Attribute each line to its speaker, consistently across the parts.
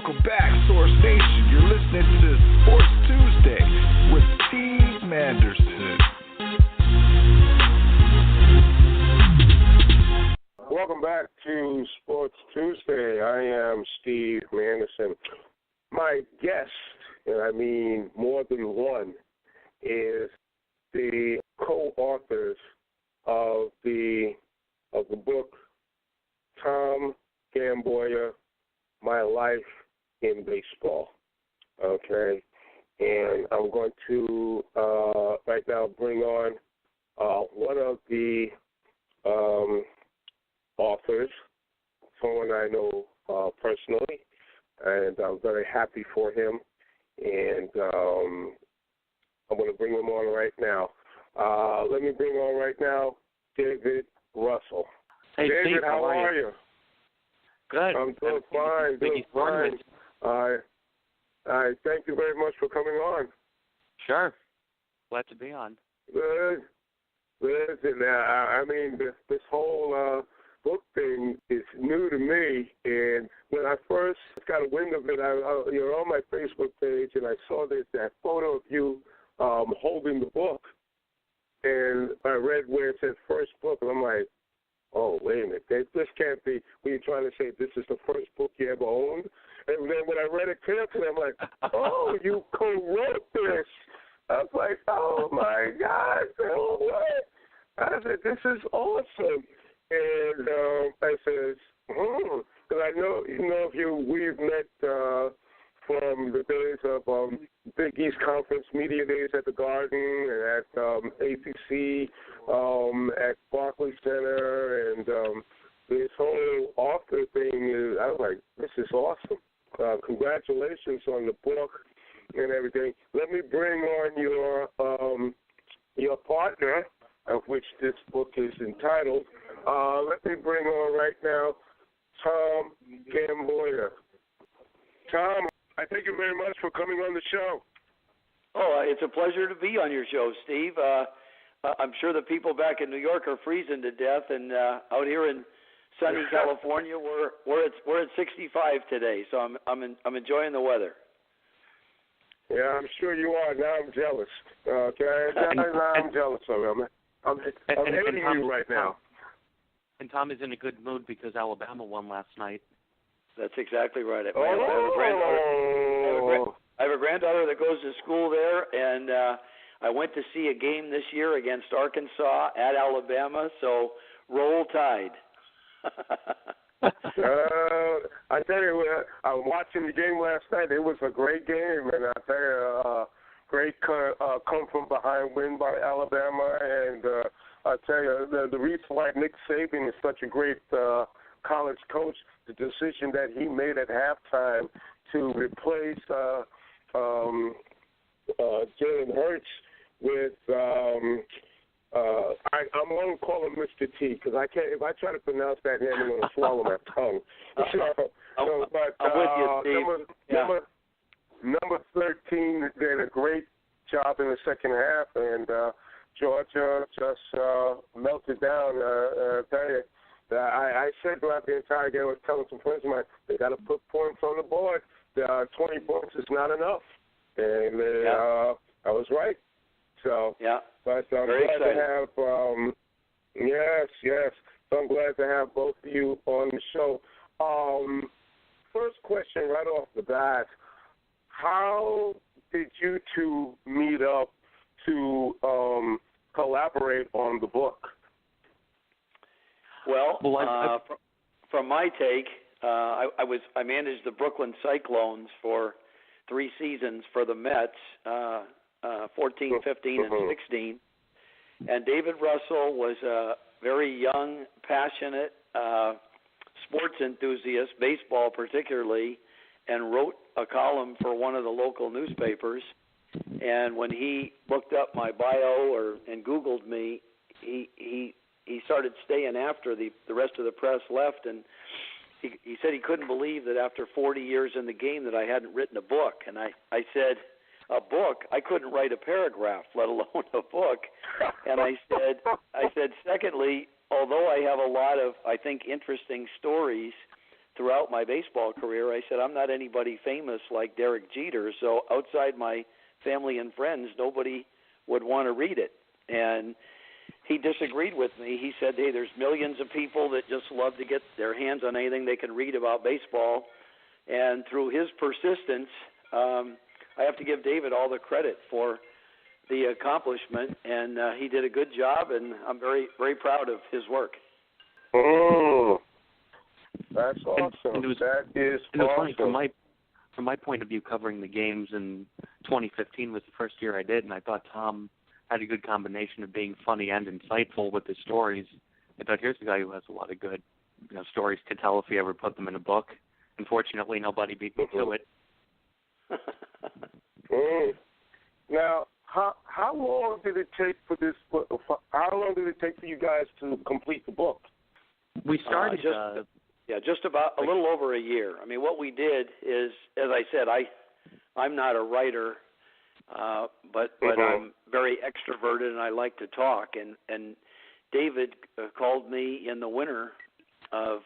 Speaker 1: Welcome back, Source Nation. You're listening to Sports Tuesday with Steve Manderson.
Speaker 2: Welcome back to Sports Tuesday. I am Steve Manderson. My guest, and I mean more than one, is the co-authors of the book Tom Gamboa, My Life in Baseball. Okay, and I'm going to right now bring on one of the authors, someone I know personally, and I'm very happy for him. And I'm going to bring him on right now. Let me bring on right now David Russell.
Speaker 3: Hey,
Speaker 2: David,
Speaker 3: Steve,
Speaker 2: how are you?
Speaker 3: Good.
Speaker 2: I'm doing fine, doing fine. I thank you very much for coming on.
Speaker 3: Sure. Glad to be on.
Speaker 2: Good. Listen, I mean, this whole book thing is new to me, and when I first got a wind of it, you're on my Facebook page, and I saw that photo of you holding the book, and I read where it said first book, and I'm like, oh, wait a minute, this can't be, when you're trying to say this is the first book you ever owned, and then when I read it carefully, I'm like, oh, you co-wrote this. I was like, oh, my God, what? I said, this is awesome. And I said, because I know, we've met from the days of Big East Conference Media Days at the Garden and at ACC, at Barclays Center, and this whole author thing, I was like, this is awesome. Congratulations on the book and everything. Let me bring on your partner, of which this book is entitled. Let me bring on right now Tom Gamboa. Tom, I thank you very much for coming on the show.
Speaker 4: Oh, it's a pleasure to be on your show, Steve. I'm sure the people back in New York are freezing to death, and out here in sunny California, we're at 65 today. So I'm enjoying the weather.
Speaker 2: Yeah, I'm sure you are. Now I'm jealous. Okay, now I'm jealous of him. I'm hating you right now.
Speaker 3: And Tom is in a good mood because Alabama won last night.
Speaker 4: That's exactly right. I have a granddaughter that goes to school there, and I went to see a game this year against Arkansas at Alabama, so roll Tide.
Speaker 2: I tell you, I was watching the game last night. It was a great game, and I tell you, great come from behind win by Alabama, and I tell you, the reason why Nick Saban is such a great college coach, the decision that he made at halftime to replace Jalen Hurts with I'm going to call him Mr. T because I can't. If I try to pronounce that name, I'm going to swallow my tongue. But
Speaker 4: I'm with you, Steve.
Speaker 2: Number 13 did a great job in the second half, and Georgia just melted down. I tell you, I said throughout the entire game, I was telling some friends of mine, they got to put points on the board. 20 points is not enough, and I was right. So, but I'm glad to have. Yes. So I'm glad to have both of you on the show. First question, right off the bat. How did you two meet up to collaborate on the book?
Speaker 4: Well, from my take, I managed the Brooklyn Cyclones for 3 seasons for the Mets, 14, 15, and 16. And David Russell was a very young, passionate sports enthusiast, baseball particularly, and wrote a column for one of the local newspapers. And when he looked up my bio and Googled me, he started staying after the rest of the press left, and he said he couldn't believe that after 40 years in the game that I hadn't written a book. And I said, a book? I couldn't write a paragraph, let alone a book. And I said, secondly, although I have a lot of, I think, interesting stories throughout my baseball career, I said, I'm not anybody famous like Derek Jeter, so outside my family and friends, nobody would want to read it. And he disagreed with me. He said, hey, there's millions of people that just love to get their hands on anything they can read about baseball. And through his persistence, I have to give David all the credit for the accomplishment, and he did a good job, and I'm very, very proud of his work.
Speaker 2: Oh, that's awesome.
Speaker 3: And
Speaker 2: That is
Speaker 3: it was
Speaker 2: awesome.
Speaker 3: funny, from my point of view, covering the games in 2015 was the first year I did, and I thought Tom had a good combination of being funny and insightful with his stories. I thought, here's a guy who has a lot of good stories to tell if he ever put them in a book. Unfortunately, nobody beat me to it.
Speaker 2: Now, how long did it take for this? How long did it take for you guys to complete the book?
Speaker 3: We started
Speaker 4: just about a little over a year. I mean, what we did is, as I said, I'm not a writer, but I'm very extroverted and I like to talk. And David called me in the winter of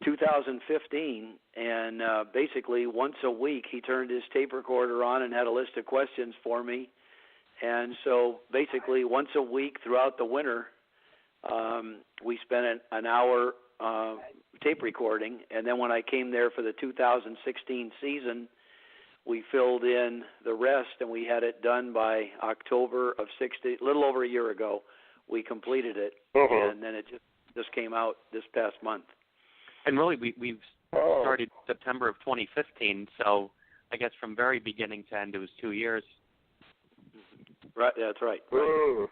Speaker 4: 2015, and basically once a week he turned his tape recorder on and had a list of questions for me. And so basically once a week throughout the winter, we spent an hour tape recording, and then when I came there for the 2016 season, we filled in the rest, and we had it done by October of 16, a little over a year ago. We completed it, and then it just came out this past month.
Speaker 3: And really, we've started September of 2015, so I guess from very beginning to end, it was 2 years.
Speaker 4: Right, that's right.
Speaker 2: Oh,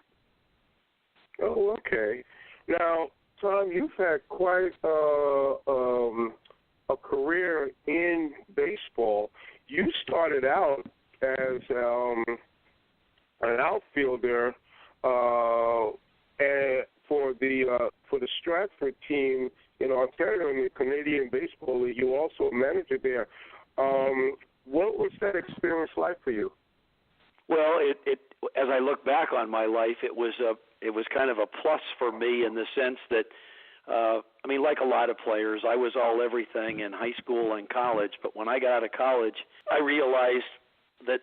Speaker 2: okay. Now, Tom, you've had quite a career in baseball. You started out as an outfielder for the Stratford team in Ontario in the Canadian Baseball League. You also managed there. What was that experience like for you?
Speaker 4: Well, it as I look back on my life, it was kind of a plus for me in the sense that, I mean, like a lot of players, I was all everything in high school and college. But when I got out of college, I realized that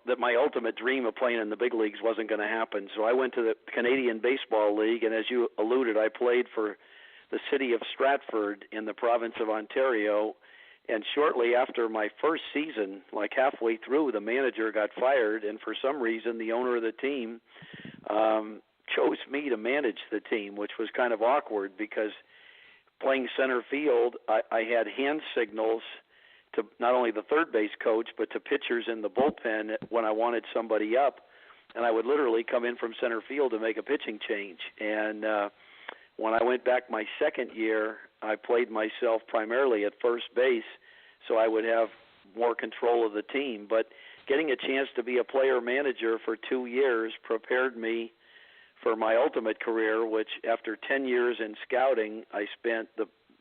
Speaker 4: that my ultimate dream of playing in the big leagues wasn't going to happen. So I went to the Canadian Baseball League, and as you alluded, I played for the city of Stratford in the province of Ontario. And shortly after my first season, like halfway through, the manager got fired, and for some reason the owner of the team chose me to manage the team, which was kind of awkward because playing center field, I had hand signals to not only the third base coach but to pitchers in the bullpen when I wanted somebody up, and I would literally come in from center field to make a pitching change. And when I went back my second year, I played myself primarily at first base, so I would have more control of the team. But getting a chance to be a player manager for 2 years prepared me for my ultimate career, which after 10 years in scouting, I spent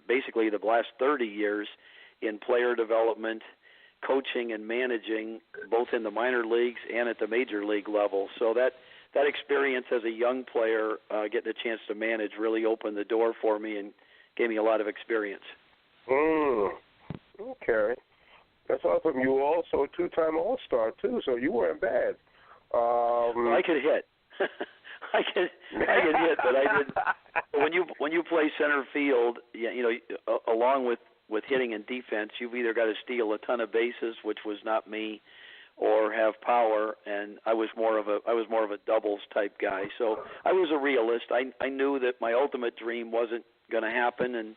Speaker 4: basically the last 30 years in player development, coaching and managing, both in the minor leagues and at the major league level. So that experience as a young player, getting a chance to manage, really opened the door for me and gave me a lot of experience.
Speaker 2: Okay. That's awesome. You were also a two-time All-Star, too, so you weren't bad.
Speaker 4: Well, I could hit. I could hit, but I did. When you play center field, along with hitting and defense, you've either got to steal a ton of bases, which was not me, or have power, and I was more of a doubles type guy. So I was a realist. I knew that my ultimate dream wasn't going to happen, and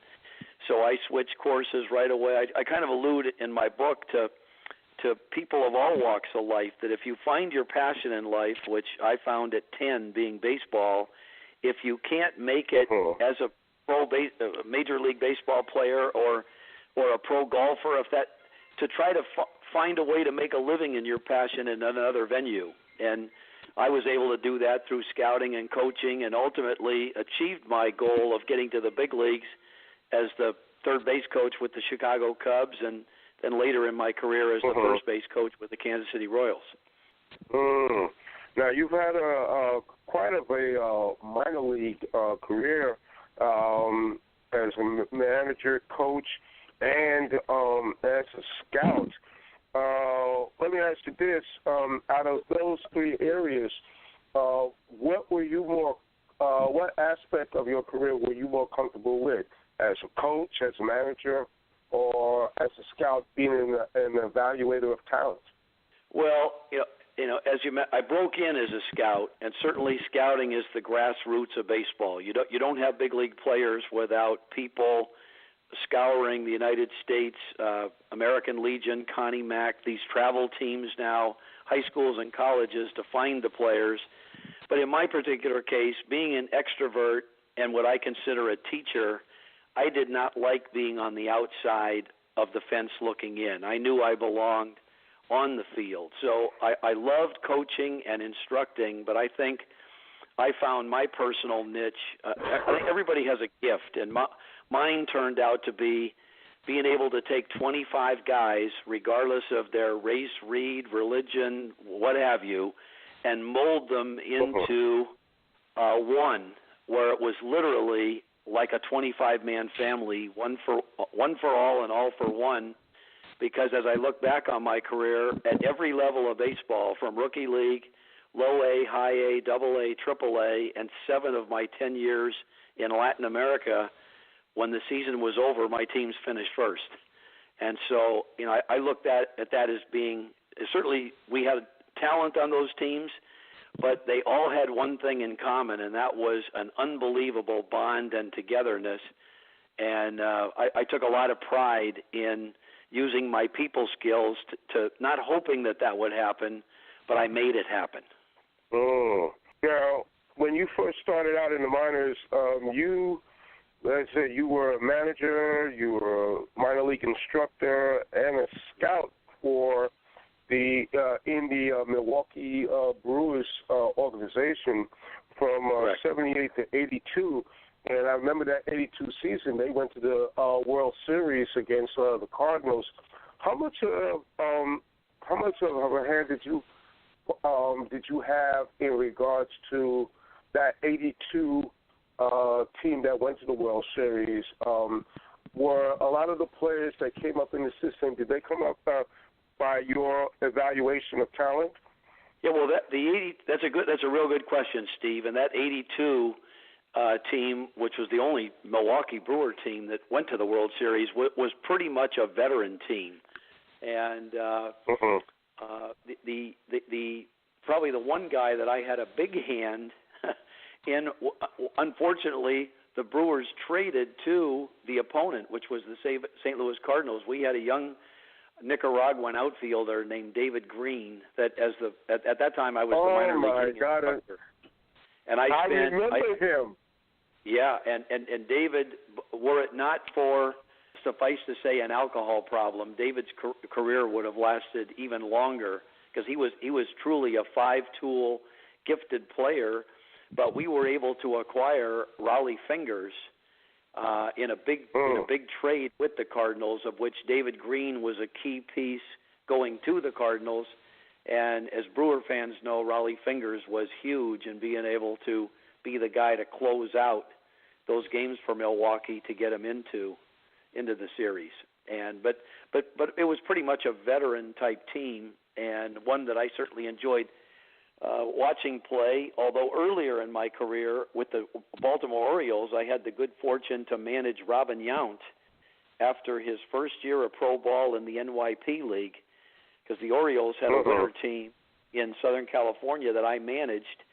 Speaker 4: so I switched courses right away. I kind of allude in my book to people of all walks of life that if you find your passion in life, which I found at 10 being baseball, if you can't make it as a major league baseball player or a pro golfer, to try to find a way to make a living in your passion in another venue. And I was able to do that through scouting and coaching, and ultimately achieved my goal of getting to the big leagues as the third base coach with the Chicago Cubs, and then later in my career as the first base coach with the Kansas City Royals.
Speaker 2: Now, you've had quite of a minor league career. as a manager, coach, and as a scout. Let me ask you this: out of those three areas, what were you more? What aspect of your career were you more comfortable with, as a coach, as a manager, or as a scout, being an evaluator of talent?
Speaker 4: Well, as I broke in as a scout, and certainly scouting is the grassroots of baseball. You don't have big league players without people scouring the United States, American Legion, Connie Mack, these travel teams now, high schools and colleges to find the players. But in my particular case, being an extrovert and what I consider a teacher, I did not like being on the outside of the fence looking in. I knew I belonged on the field. So I loved coaching and instructing, but I think I found my personal niche. I think everybody has a gift, and mine turned out to be being able to take 25 guys, regardless of their race, read, religion, what have you, and mold them into one, where it was literally like a 25-man family, one for all and all for one. Because as I look back on my career, at every level of baseball, from rookie league, low A, high A, double A, triple A, and 7 of my 10 years in Latin America, when the season was over, my teams finished first. And so, I looked at that as being, certainly we had talent on those teams, but they all had one thing in common, and that was an unbelievable bond and togetherness. And I took a lot of pride in using my people skills to not hoping that would happen, but I made it happen.
Speaker 2: Now, when you first started out in the minors, let's say you were a manager, you were a minor league instructor, and a scout for in the Milwaukee Brewers organization from 78 to 82. And I remember that 82 season, they went to the World Series against the Cardinals. How much of a hand did you have in regards to that 82 team that went to the World Series? Were a lot of the players that came up in the system, did they come up by your evaluation of talent?
Speaker 4: Yeah, well, that's a real good question, Steve. And that 82 team, which was the only Milwaukee Brewer team that went to the World Series, was pretty much a veteran team. And the probably the one guy that I had a big hand in, unfortunately, the Brewers traded to the opponent, which was the St. Louis Cardinals. We had a young Nicaraguan outfielder named David Green. That at that time I was the minor league instructor. And I
Speaker 2: remember him.
Speaker 4: Yeah, and David, were it not for, suffice to say, an alcohol problem, David's career would have lasted even longer, because he was truly a 5-tool gifted player. But we were able to acquire Raleigh Fingers in a big trade with the Cardinals, of which David Green was a key piece going to the Cardinals. And as Brewer fans know, Raleigh Fingers was huge in being able to be the guy to close out those games for Milwaukee to get them into the series. And but it was pretty much a veteran type team, and one that I certainly enjoyed watching play. Although earlier in my career with the Baltimore Orioles, I had the good fortune to manage Robin Yount after his first year of pro ball in the NYP League, because the Orioles had a winter team in Southern California that I managed,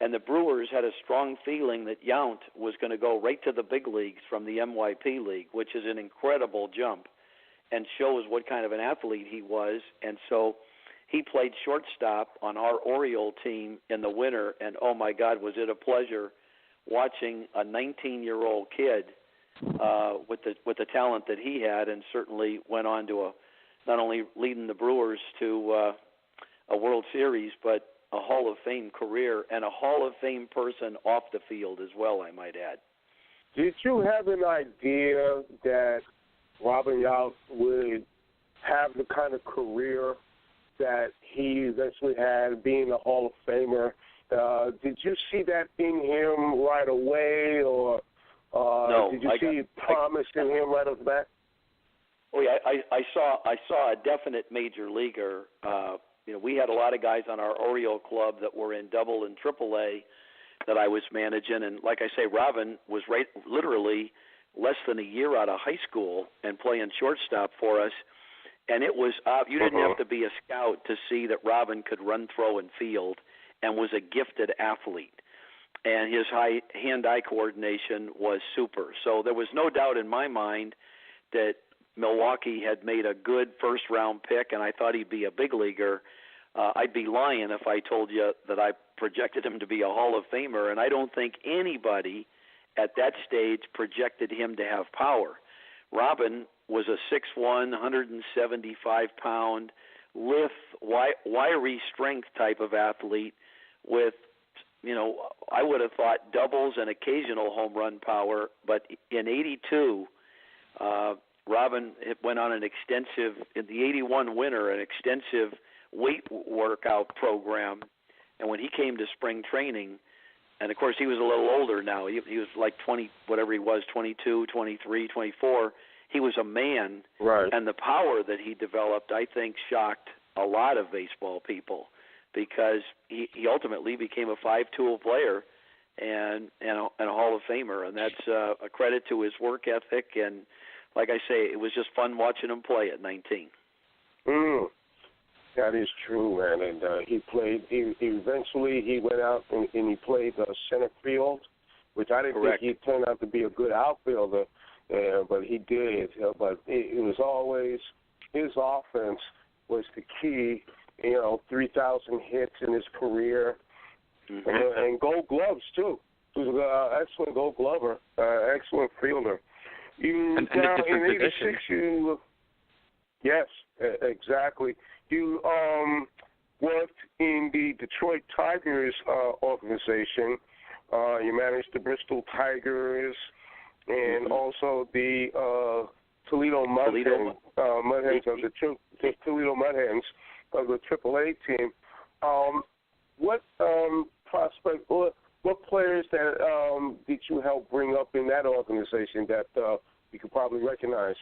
Speaker 4: and the Brewers had a strong feeling that Yount was going to go right to the big leagues from the NYP League, which is an incredible jump and shows what kind of an athlete he was. And so he played shortstop on our Oriole team in the winter, and oh my God, was it a pleasure watching a 19-year-old kid with the talent that he had, and certainly went on to not only leading the Brewers to a World Series, but a Hall of Fame career, and a Hall of Fame person off the field as well, I might add.
Speaker 2: Did you have an idea that Robin Yount would have the kind of career that he eventually had, being a Hall of Famer? Did you see that in him right away, or
Speaker 4: No.
Speaker 2: Did you see promise in him right off the bat?
Speaker 4: Oh yeah, I saw a definite major leaguer. We had a lot of guys on our Oriole club that were in Double and Triple A that I was managing, and like I say, Robin was literally less than a year out of high school and playing shortstop for us. And it was you didn't have to be a scout to see that Robin could run, throw, and field, and was a gifted athlete. And his hand-eye coordination was super. So there was no doubt in my mind that Milwaukee had made a good first-round pick, and I thought he'd be a big leaguer. I'd be lying if I told you that I projected him to be a Hall of Famer, and I don't think anybody at that stage projected him to have power. Robin was a 6'1", 175-pound, lithe, wiry strength type of athlete with, I would have thought doubles and occasional home run power. But in '82, Robin went on an extensive, in the '81 winter, an extensive weight workout program. And when he came to spring training, and of course he was a little older now, he was like 20, whatever he was, 22, 23, 24. He was a man,
Speaker 2: right.
Speaker 4: And the power that he developed, I think, shocked a lot of baseball people because he ultimately became a 5-tool player and a Hall of Famer, and that's a credit to his work ethic. And like I say, it was just fun watching him play at 19.
Speaker 2: That is true, man. And he played. Eventually, he went out and he played center field, which I didn't
Speaker 4: Correct.
Speaker 2: think he turned out to be a good outfielder. But he did. But it was always his offense was the key. 3,000 hits in his career, and Gold Gloves too. He was an excellent Gold Glover, excellent fielder.
Speaker 3: And
Speaker 2: now
Speaker 3: a
Speaker 2: in
Speaker 3: different
Speaker 2: '86, yes, exactly. You worked in the Detroit Tigers organization. You managed the Bristol Tigers. And also the Toledo Mudhens of the Toledo Mudhens of the AAA team. What prospect or what players that did you help bring up in that organization that you could probably recognize?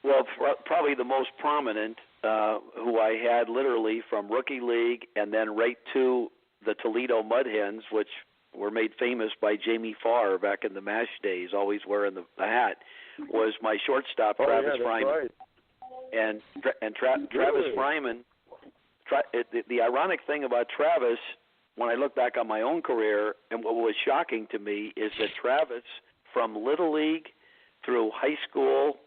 Speaker 4: Well, probably the most prominent, who I had literally from rookie league and then right to the Toledo Mudhens, which were made famous by Jamie Farr back in the MASH days, always wearing the hat, was my shortstop, Travis Fryman.
Speaker 2: Right.
Speaker 4: And Travis Fryman, the ironic thing about Travis, when I look back on my own career, and what was shocking to me is that Travis, from Little League through high school,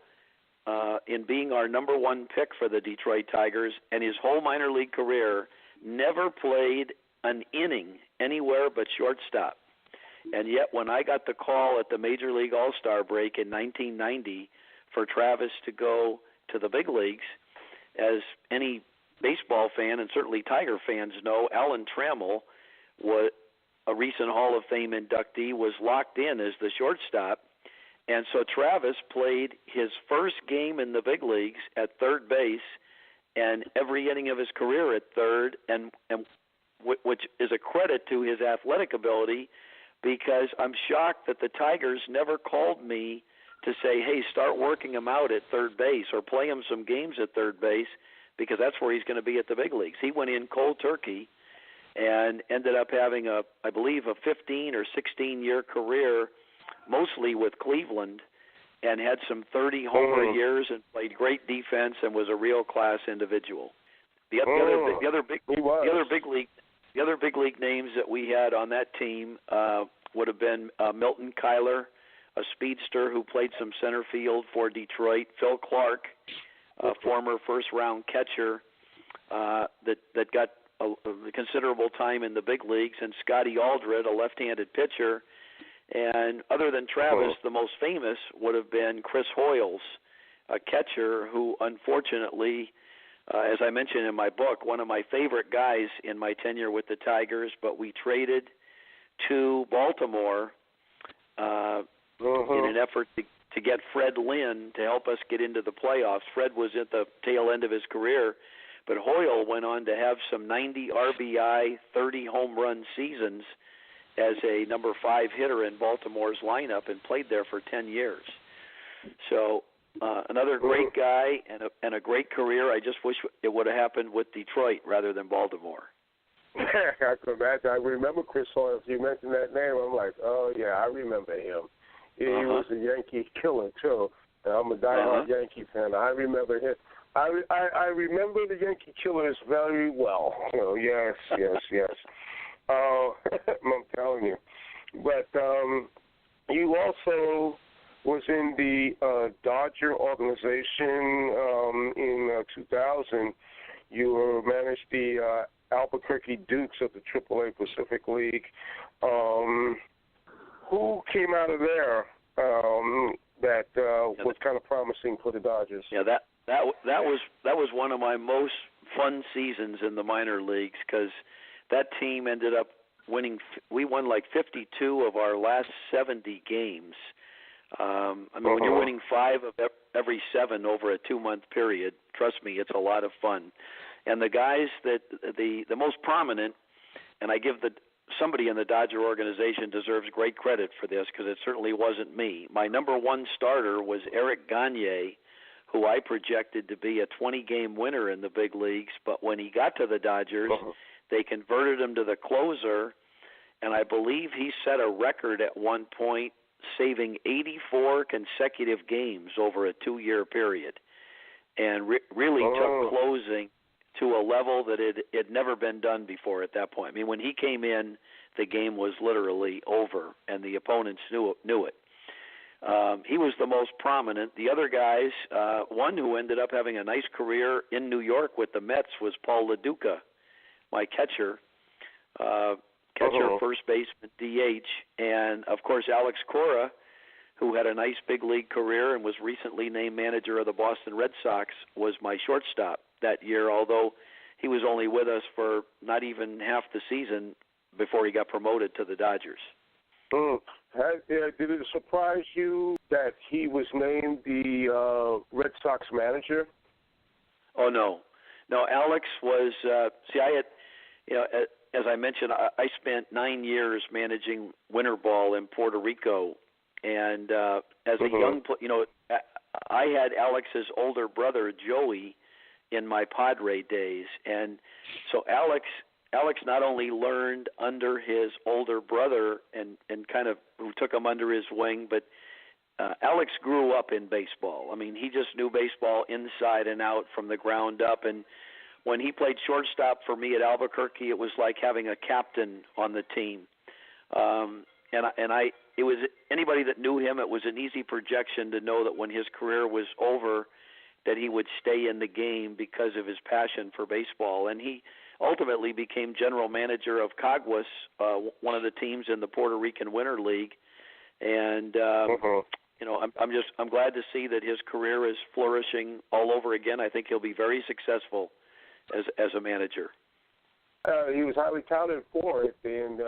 Speaker 4: in being our number one pick for the Detroit Tigers, and his whole minor league career, never played an inning anywhere but shortstop. And yet when I got the call at the Major League All-Star break in 1990 for Travis to go to the big leagues, as any baseball fan and certainly Tiger fans know, Alan Trammell, was a recent Hall of Fame inductee, was locked in as the shortstop. And so Travis played his first game in the big leagues at third base and every inning of his career at third, and which is a credit to his athletic ability, because I'm shocked that the Tigers never called me to say, hey, start working him out at third base or play him some games at third base, because that's where he's going to be at the big leagues. He went in cold turkey and ended up having, I believe, a 15 or 16-year career, mostly with Cleveland, and had some 30 homer years and played great defense and was a real class individual. The other big league names that we had on that team would have been Milton Kyler, a speedster who played some center field for Detroit, Phil Clark, a former first-round catcher that got a considerable time in the big leagues, and Scotty Aldred, a left-handed pitcher. And other than Travis, the most famous would have been Chris Hoyles, a catcher who unfortunately, as I mentioned in my book, one of my favorite guys in my tenure with the Tigers, but we traded to Baltimore in an effort to get Fred Lynn to help us get into the playoffs. Fred was at the tail end of his career, but Hoyle went on to have some 90 RBI, 30 home run seasons, as a number 5 hitter in Baltimore's lineup and played there for 10 years. So another great guy and a great career. I just wish it would have happened with Detroit rather than Baltimore.
Speaker 2: I can imagine. I remember Chris Hoyle. You mentioned that name. I'm like, oh, yeah, I remember him. He was a Yankee killer, too. And I'm a diehard Yankee fan. I remember him. I remember the Yankee Killers very well. Oh, yes. I'm telling you. But you also was in the Dodger organization in 2000. You managed the Albuquerque Dukes of the AAA Pacific League. Who came out of there that was kind of promising for the Dodgers?
Speaker 4: Yeah, that was one of my most fun seasons in the minor leagues because that team ended up winning. We won like 52 of our last 70 games. When you're winning 5 of every 7 over a 2-month period, trust me, it's a lot of fun. And the guys that the most prominent, and I give somebody in the Dodger organization deserves great credit for this because it certainly wasn't me. My number 1 starter was Eric Gagne, who I projected to be a 20-game winner in the big leagues. But when he got to the Dodgers, they converted him to the closer, and I believe he set a record at one point, saving 84 consecutive games over a 2-year period, and really took closing to a level that it had never been done before at that point. I mean, when he came in, the game was literally over, and the opponents knew it. He was the most prominent. The other guys, one who ended up having a nice career in New York with the Mets was Paul LaDuca, my catcher, first baseman, DH, and, of course, Alex Cora, who had a nice big league career and was recently named manager of the Boston Red Sox, was my shortstop that year, although he was only with us for not even half the season before he got promoted to the Dodgers.
Speaker 2: Did it surprise you that he was named the Red Sox manager?
Speaker 4: Oh, no. No, Alex was, I had, as I mentioned, I spent 9 years managing winter ball in Puerto Rico. And as a young player, I had Alex's older brother, Joey, in my Padre days. And so Alex not only learned under his older brother and kind of who took him under his wing, but Alex grew up in baseball. I mean, he just knew baseball inside and out from the ground up. And when he played shortstop for me at Albuquerque, it was like having a captain on the team. It was anybody that knew him, it was an easy projection to know that when his career was over, that he would stay in the game because of his passion for baseball. And he ultimately became general manager of Caguas, one of the teams in the Puerto Rican Winter League. And I'm glad to see that his career is flourishing all over again. I think he'll be very successful as a manager.
Speaker 2: He was highly touted for it, and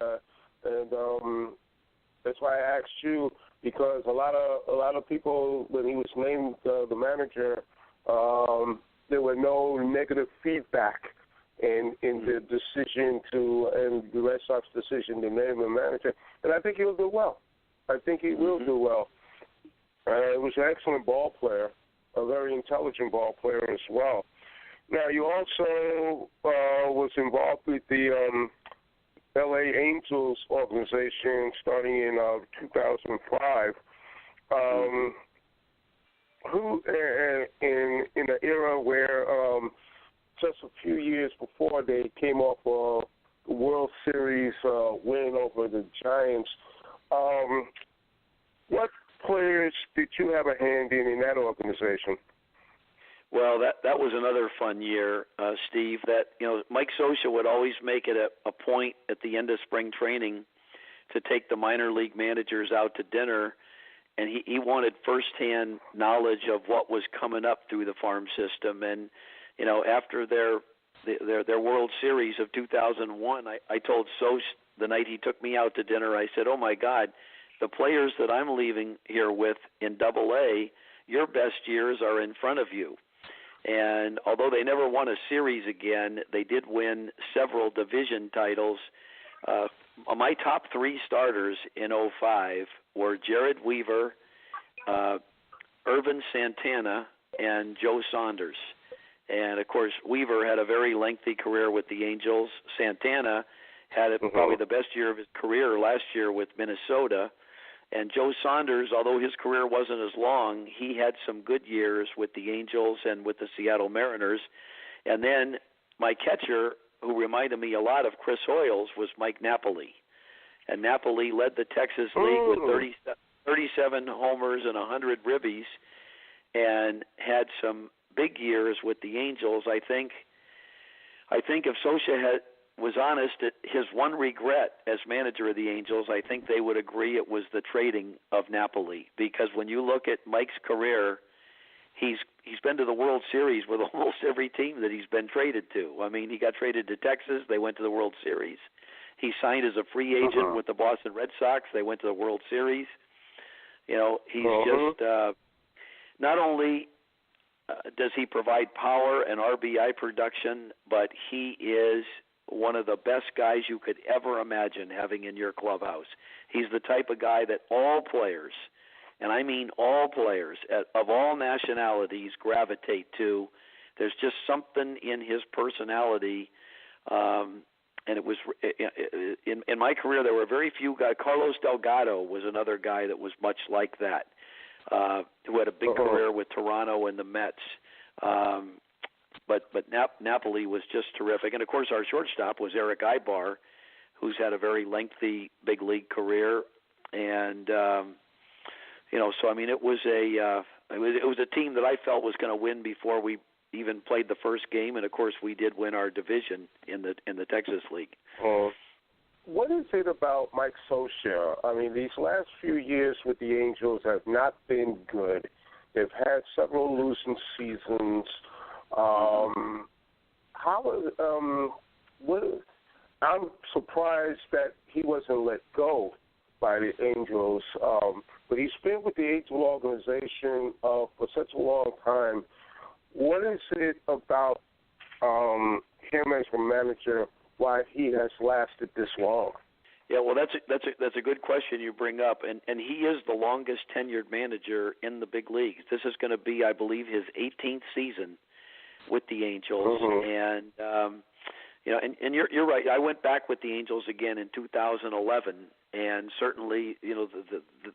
Speaker 2: that's why I asked you, because a lot of people, when he was named the manager, there were no negative feedback in the decision and the Red Sox decision to name him manager, and I think he'll do well. I think he will do well. He was an excellent ball player, a very intelligent ball player as well. Now, you also was involved with the L.A. Angels organization starting in 2005. Who, in an era where just a few years before they came off a World Series win over the Giants, what players did you have a hand in that organization?
Speaker 4: Well, that was another fun year, Steve. That Mike Scioscia would always make it a point at the end of spring training to take the minor league managers out to dinner, and he wanted firsthand knowledge of what was coming up through the farm system. And after their World Series of 2001, I told Scioscia the night he took me out to dinner, I said, "Oh my God, the players that I'm leaving here with in AA, your best years are in front of you." And although they never won a series again, they did win several division titles. My top three starters in '05 were Jared Weaver, Irvin Santana, and Joe Saunders. And, of course, Weaver had a very lengthy career with the Angels. Santana had probably the best year of his career last year with Minnesota. And Joe Saunders, although his career wasn't as long, he had some good years with the Angels and with the Seattle Mariners. And then my catcher, who reminded me a lot of Chris Hoyles, was Mike Napoli. And Napoli led the Texas League with 37 homers and 100 ribbies and had some big years with the Angels. I think if Scioscia was honest, his one regret as manager of the Angels, I think they would agree it was the trading of Napoli, because when you look at Mike's career, he's been to the World Series with almost every team that he's been traded to. I mean, he got traded to Texas, they went to the World Series. He signed as a free agent with the Boston Red Sox, they went to the World Series. You know, he's just not only does he provide power and RBI production, but he is one of the best guys you could ever imagine having in your clubhouse. He's the type of guy that all players, and I mean all players of all nationalities, gravitate to. There's just something in his personality, and it was in my career there were very few guys. Carlos Delgado was another guy that was much like that, who had a big career with Toronto and the Mets. But Napoli was just terrific. And, of course, our shortstop was Eric Ibar, who's had a very lengthy big league career. And, so, I mean, it was a team that I felt was going to win before we even played the first game. And, of course, we did win our division in the Texas League.
Speaker 2: What is it about Mike Scioscia? I mean, these last few years with the Angels have not been good. They've had several losing seasons. I'm surprised that he wasn't let go by the Angels, but he's been with the Angel organization for such a long time. What is it about him as a manager, why he has lasted this long?
Speaker 4: Yeah, well, that's a good question you bring up, and he is the longest tenured manager in the big leagues. This is going to be, I believe, his 18th season with the Angels, and and you're right. I went back with the Angels again in 2011, and certainly,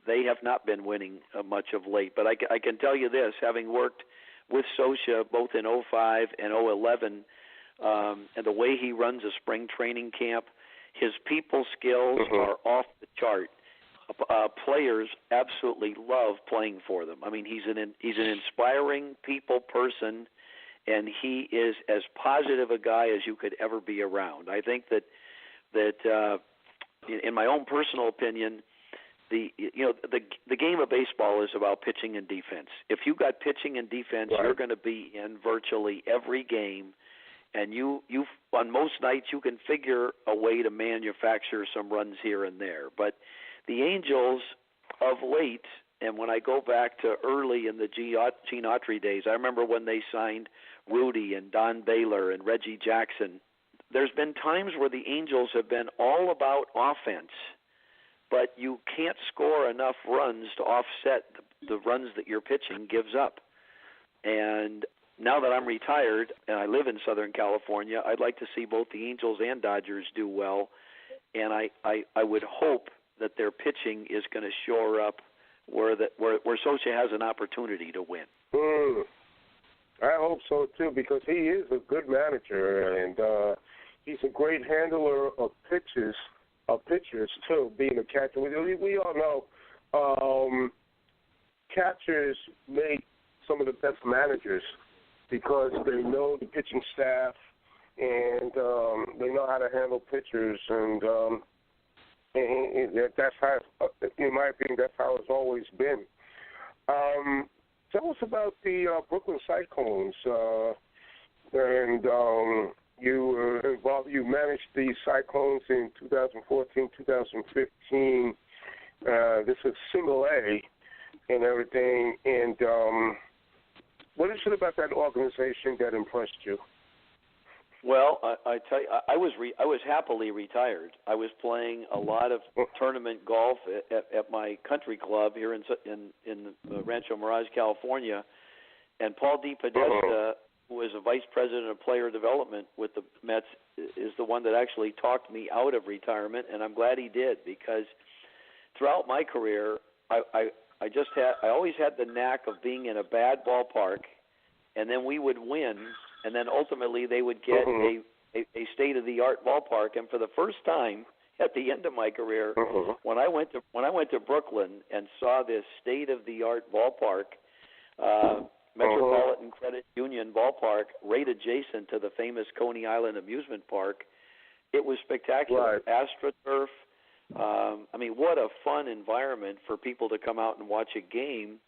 Speaker 4: they have not been winning much of late. But I can tell you this, having worked with Scioscia both in 2005 and 2011, and the way he runs a spring training camp, his people skills are off the chart. Players absolutely love playing for them. I mean, he's an inspiring people person, and he is as positive a guy as you could ever be around. I think that in my own personal opinion, the game of baseball is about pitching and defense. If you got pitching and defense, you're going to be in virtually every game. And you on most nights you can figure a way to manufacture some runs here and there. But the Angels of late, and when I go back to early in the Gene Autry days, I remember when they signed Rudy and Don Baylor and Reggie Jackson. There's been times where the Angels have been all about offense, but you can't score enough runs to offset the runs that your pitching gives up. And now that I'm retired and I live in Southern California, I'd like to see both the Angels and Dodgers do well, and I would hope that their pitching is going to shore up where Scioscia has an opportunity to win.
Speaker 2: I hope so too, because he is a good manager, and he's a great handler of pitchers too. Being a catcher, we all know catchers make some of the best managers, because they know the pitching staff and they know how to handle pitchers, and that's how, in my opinion, that's how it's always been. Tell us about the Brooklyn Cyclones, and you managed the Cyclones in 2014, 2015. This is Single A and everything, and what is it about that organization that impressed you?
Speaker 4: Well, I tell you, I was happily retired. I was playing a lot of tournament golf at my country club here in Rancho Mirage, California, and Paul DePodesta, who was a vice president of player development with the Mets, is the one that actually talked me out of retirement, and I'm glad he did, because throughout my career, I always had the knack of being in a bad ballpark, and then we would win, and then ultimately they would get a state-of-the-art ballpark. And for the first time at the end of my career, when I went to Brooklyn and saw this state-of-the-art ballpark, Metropolitan Credit Union ballpark, right adjacent to the famous Coney Island amusement park, it was spectacular.
Speaker 2: Right.
Speaker 4: AstroTurf. I mean, what a fun environment for people to come out and watch a game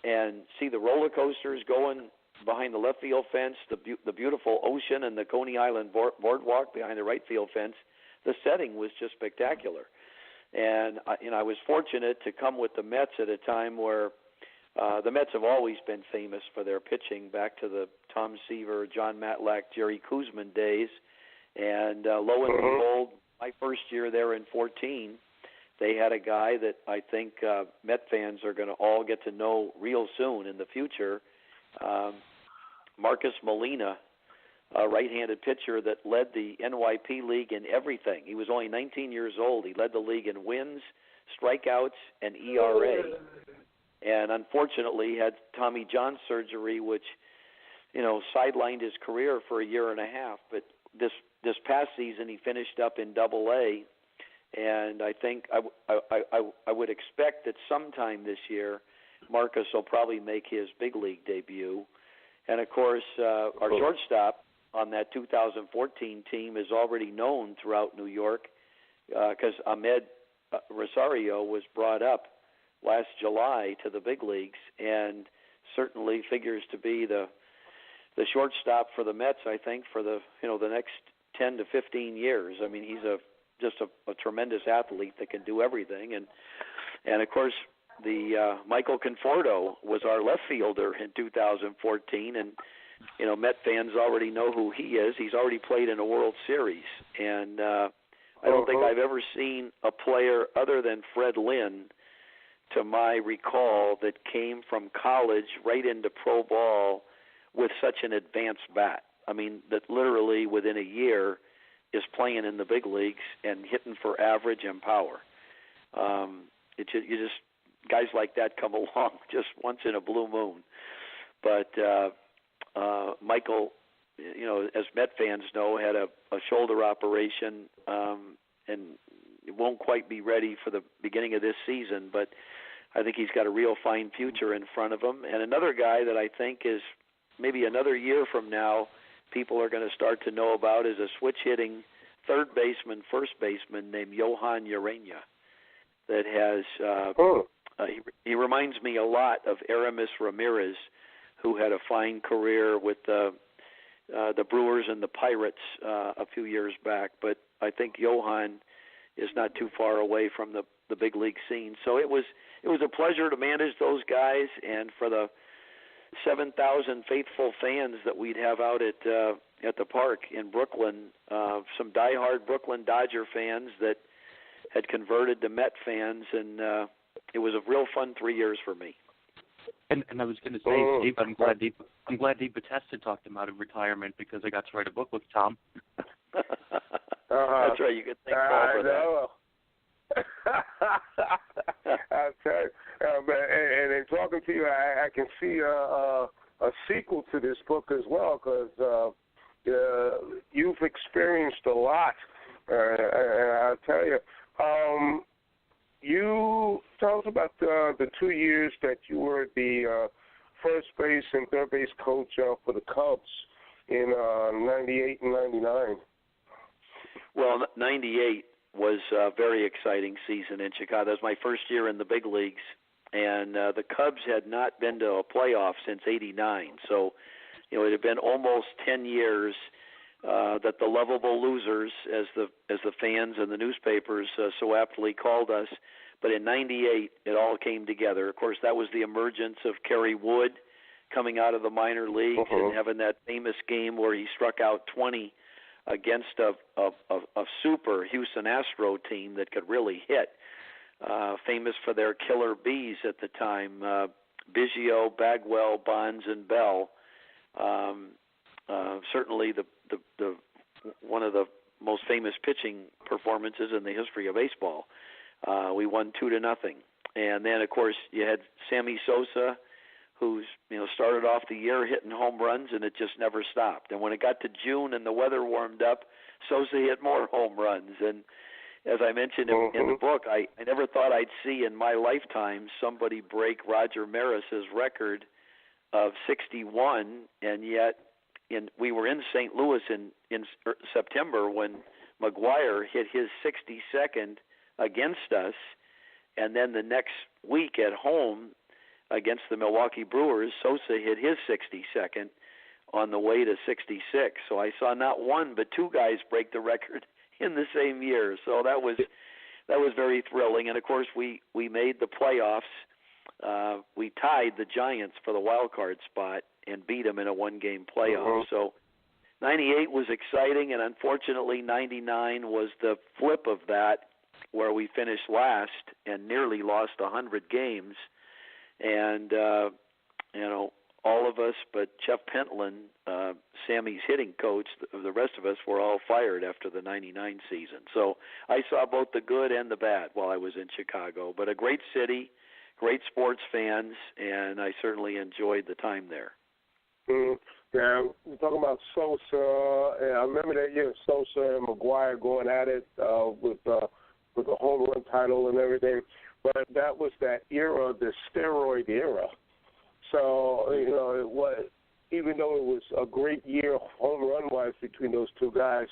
Speaker 4: and see the roller coasters going behind the left field fence, the beautiful ocean and the Coney Island boardwalk behind the right field fence. The setting was just spectacular. And I was fortunate to come with the Mets at a time where the Mets have always been famous for their pitching, back to the Tom Seaver, John Matlack, Jerry Koosman days. And lo and behold, my first year there in 2014, they had a guy that I think Met fans are going to all get to know real soon in the future, Marcus Molina, a right-handed pitcher that led the NYP League in everything. He was only 19 years old. He led the league in wins, strikeouts, and ERA. And unfortunately had Tommy John surgery, which, sidelined his career for a year and a half. But this past season, he finished up in Double-A, and I think I would expect that sometime this year, Marcus will probably make his big league debut. And of course, our shortstop on that 2014 team is already known throughout New York, because Ahmed Rosario was brought up last July to the big leagues, and certainly figures to be the shortstop for the Mets, I think, for the next 10 to 15 years. I mean, he's just a tremendous athlete that can do everything. And of course, the Michael Conforto was our left fielder in 2014, and Met fans already know who he is. He's already played in a World Series, and I don't think I've ever seen a player other than Fred Lynn, to my recall, that came from college right into pro ball with such an advanced bat. I mean, that literally within a year is playing in the big leagues and hitting for average and power. Guys like that come along just once in a blue moon. But Michael, as Met fans know, had a shoulder operation, and it won't quite be ready for the beginning of this season, but I think he's got a real fine future in front of him. And another guy that I think is maybe another year from now, people are going to start to know about is a switch-hitting third baseman, first baseman named Johan Urena that has he reminds me a lot of Aramis Ramirez, who had a fine career with the Brewers and the Pirates a few years back. But I think Johan is not too far away from the big league scene. So it was a pleasure to manage those guys, and for the 7,000 faithful fans that we'd have out at the park in Brooklyn, some diehard Brooklyn Dodger fans that had converted to Met fans, and it was a real fun 3 years for me.
Speaker 3: And I was going to say, Steve, I'm glad DePodesta talked him out of retirement, because I got to write a book with Tom.
Speaker 4: That's right. You could thank Paul for that.
Speaker 2: I tell you, and in talking to you, I can see a sequel to this book as well, because you've experienced a lot. I'll tell you. You tell us about the 2 years that you were the first base and third base coach for the Cubs in 98 and 99.
Speaker 4: Well, 98 was a very exciting season in Chicago. That was my first year in the big leagues, and the Cubs had not been to a playoff since '89. So, it had been almost 10 years that the lovable losers, as the fans and the newspapers so aptly called us. But in '98, it all came together. Of course, that was the emergence of Kerry Wood coming out of the minor leagues and having that famous game where he struck out 20 against a super Houston Astro team that could really hit, famous for their killer bees at the time, Biggio, Bagwell, Bonds, and Bell. Certainly the one of the most famous pitching performances in the history of baseball. We won 2-0, and then of course you had Sammy Sosa, who's started off the year hitting home runs, and it just never stopped. And when it got to June and the weather warmed up, Sosa hit more home runs. And as I mentioned in the book, I never thought I'd see in my lifetime somebody break Roger Maris's record of 61, and yet we were in St. Louis in September when McGwire hit his 62nd against us, and then the next week at home against the Milwaukee Brewers, Sosa hit his 62nd on the way to 66. So I saw not one but two guys break the record in the same year. So that was very thrilling. And of course we made the playoffs. We tied the Giants for the wild card spot and beat them in a one-game playoff. So 98 was exciting, and unfortunately 99 was the flip of that, where we finished last and nearly lost 100 games. And, all of us but Jeff Pentland, Sammy's hitting coach, the rest of us were all fired after the 99 season. So I saw both the good and the bad while I was in Chicago. But a great city, great sports fans, and I certainly enjoyed the time there.
Speaker 2: Yeah, we're talking about Sosa. And I remember that year, Sosa and McGwire going at it with the home run title and everything. But that was that era, the steroid era. So, it was, even though it was a great year home run-wise between those two guys,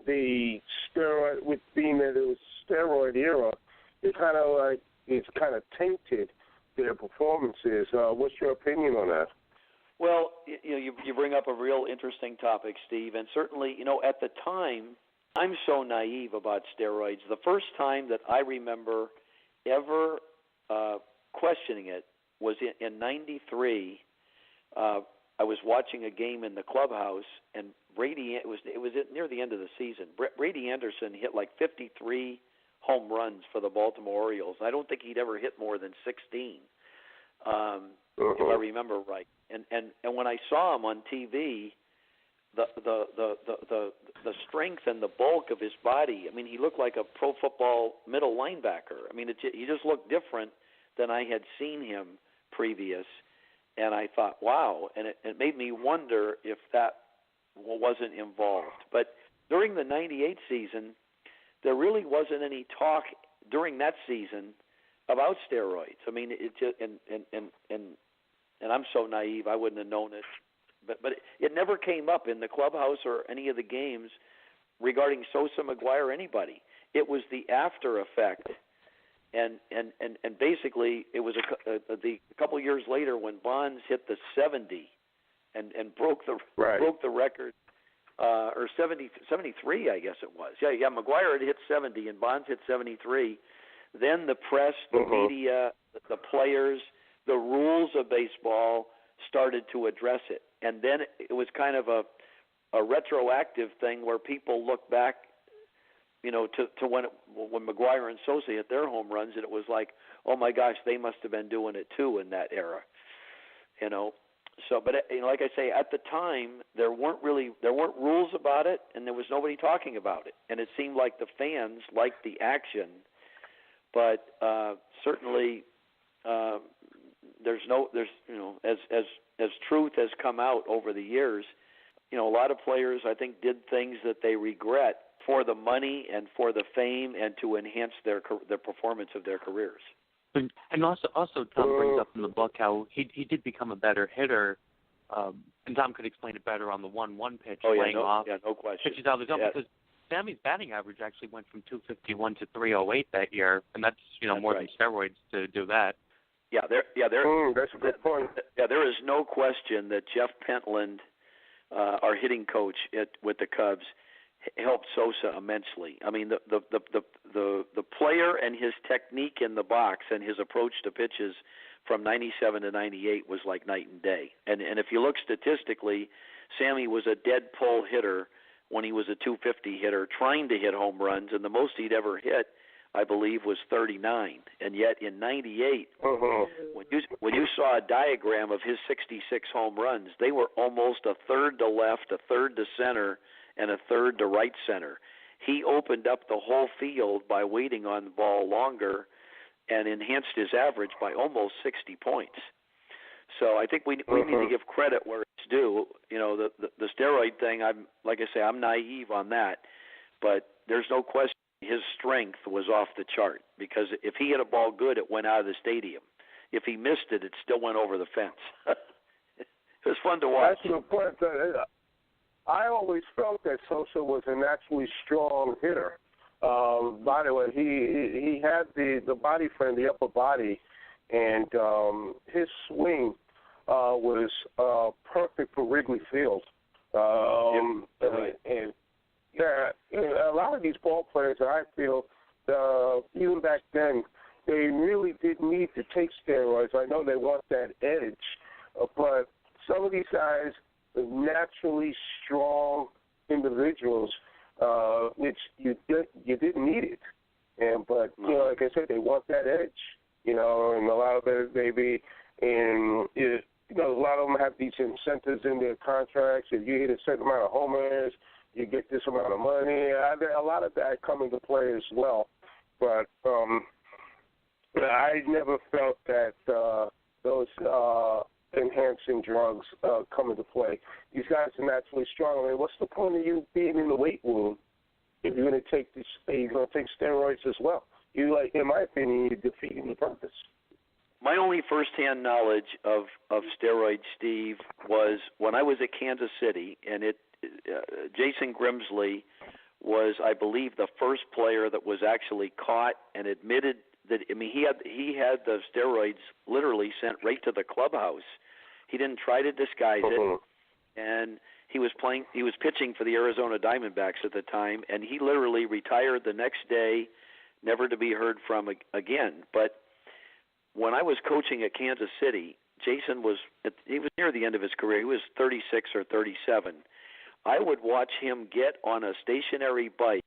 Speaker 2: the steroid, with being that it was steroid era, it's kind of tainted their performances. What's your opinion on that?
Speaker 4: Well, you bring up a real interesting topic, Steve, and certainly, at the time, I'm so naive about steroids. The first time that I remember ever questioning it was in 93. I was watching a game in the clubhouse, and it was near the end of the season. Brady Anderson hit like 53 home runs for the Baltimore Orioles. I don't think he'd ever hit more than 16, if I remember right. And when I saw him on TV, the strength and the bulk of his body, I mean, he looked like a pro football middle linebacker. I mean, he just looked different than I had seen him previous. And I thought, wow. And it made me wonder if that wasn't involved. But during the 98 season, there really wasn't any talk during that season about steroids. I mean, it just, and I'm so naive, I wouldn't have known it. But it never came up in the clubhouse or any of the games regarding Sosa, McGwire, or anybody. It was the after effect, and basically it was a couple years later when Bonds hit the 70 and broke the record, or 73, I guess it was. Yeah. McGwire had hit 70 and Bonds hit 73. Then the press, the media, the players, the rules of baseball started to address it. And then it was kind of a retroactive thing where people look back, to when McGwire and Sosa hit their home runs, and it was like, oh my gosh, they must have been doing it too in that era, So, but like I say, at the time there weren't rules about it, and there was nobody talking about it, and it seemed like the fans liked the action, but certainly as truth has come out over the years, a lot of players, I think, did things that they regret for the money and for the fame and to enhance their performance of their careers.
Speaker 3: And also Tom brings up in the book how he did become a better hitter, and Tom could explain it better on the 1-1 pitch, off
Speaker 4: no question.
Speaker 3: pitches out of the zone, because Sammy's batting average actually went from 251 to 308 that year, and that's more than steroids to do that.
Speaker 4: Yeah,
Speaker 2: that's a good point.
Speaker 4: Yeah, there is no question that Jeff Pentland, our hitting coach with the Cubs, helped Sosa immensely. I mean, the player and his technique in the box and his approach to pitches from 97 to 98 was like night and day. And if you look statistically, Sammy was a dead pull hitter when he was a 250 hitter, trying to hit home runs, and the most he'd ever hit, I believe, was 39. And yet in '98, when you saw a diagram of his 66 home runs, they were almost a third to left, a third to center, and a third to right center. He opened up the whole field by waiting on the ball longer and enhanced his average by almost 60 points. So I think we need to give credit where it's due. You know, the steroid thing, I'm naive on that, but there's no question his strength was off the chart, because if he hit a ball good, it went out of the stadium. If he missed it, it still went over the fence. It was fun to watch.
Speaker 2: That's the point. I always felt that Sosa was a naturally strong hitter. By the way, he had the body frame, the upper body, and his swing was perfect for Wrigley Field. And a lot of these ball players, I feel, even back then, they really didn't need to take steroids. I know they want that edge, but some of these guys are naturally strong individuals, which you didn't need it. But you know, like I said, they want that edge. You know, and a lot of it maybe, and you know, a lot of them have these incentives in their contracts. If you hit a certain amount of homers, you get this amount of money. A lot of that come into play as well. But I never felt that those enhancing drugs come into play. These guys are naturally strong. I mean, what's the point of you being in the weight room if you're going to take steroids as well? In my opinion, you're defeating the purpose.
Speaker 4: My only firsthand knowledge of steroids, Steve, was when I was at Kansas City, and Jason Grimsley was, I believe, the first player that was actually caught and admitted that. I mean, he had the steroids literally sent right to the clubhouse. He didn't try to disguise it, and he was pitching for the Arizona Diamondbacks at the time, and he literally retired the next day, never to be heard from again. But when I was coaching at Kansas City, Jason was near the end of his career. He was 36 or 37. I would watch him get on a stationary bike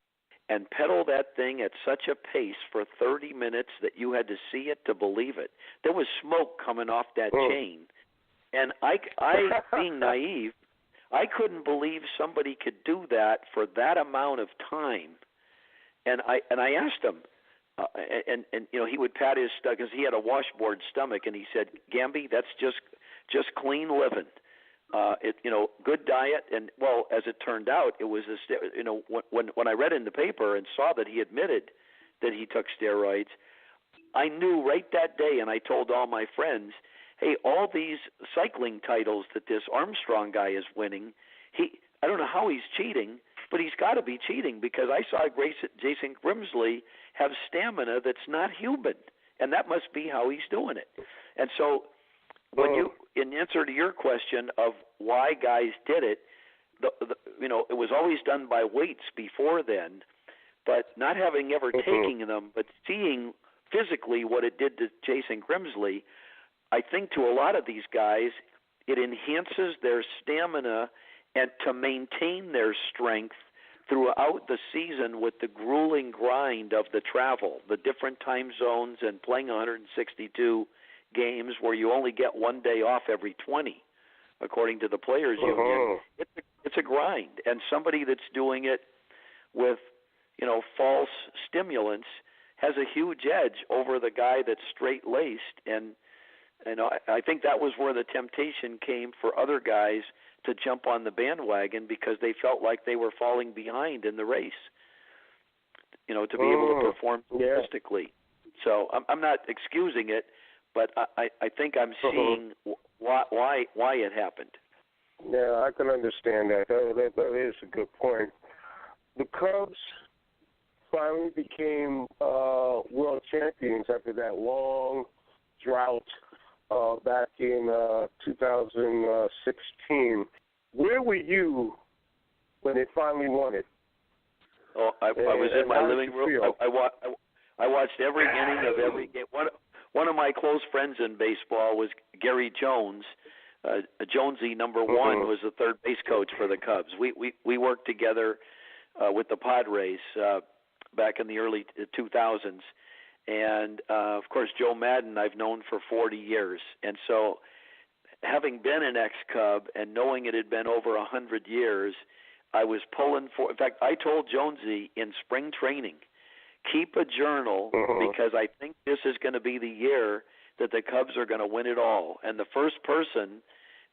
Speaker 4: and pedal that thing at such a pace for 30 minutes that you had to see it to believe it. There was smoke coming off that chain. And I being naive, I couldn't believe somebody could do that for that amount of time. And I asked him, and you know, he would pat his stomach because he had a washboard stomach, and he said, "Gamby, that's just clean living. Good diet." And well, as it turned out, it was when I read in the paper and saw that he admitted that he took steroids, I knew right that day, and I told all my friends, "Hey, all these cycling titles that this Armstrong guy is winning, I don't know how he's cheating, but he's got to be cheating, because I saw Jason Grimsley have stamina that's not human, and that must be how he's doing it." And so in answer to your question of why guys did it, it was always done by weights before then, but not having ever taken them, but seeing physically what it did to Jason Grimsley, I think to a lot of these guys, it enhances their stamina and to maintain their strength throughout the season with the grueling grind of the travel, the different time zones, and playing 162 games where you only get one day off every 20, according to the Players Union. It's a grind, and somebody that's doing it with, false stimulants has a huge edge over the guy that's straight-laced, and I think that was where the temptation came for other guys to jump on the bandwagon, because they felt like they were falling behind in the race, to be able to perform statistically. So I'm not excusing it, but I think I'm seeing why it happened.
Speaker 2: Yeah, I can understand that. That is a good point. The Cubs finally became world champions after that long drought back in 2016. Where were you when they finally won it?
Speaker 4: Oh, I was in my living room. I watched every inning of every game. One of my close friends in baseball was Gary Jones, Jonesy, number one, was the third base coach for the Cubs. We worked together with the Padres back in the early 2000s. And, of course, Joe Madden I've known for 40 years. And so having been an ex-Cub and knowing it had been over 100 years, I was pulling for – in fact, I told Jonesy in spring training, keep a journal because I think this is going to be the year that the Cubs are going to win it all. And the first person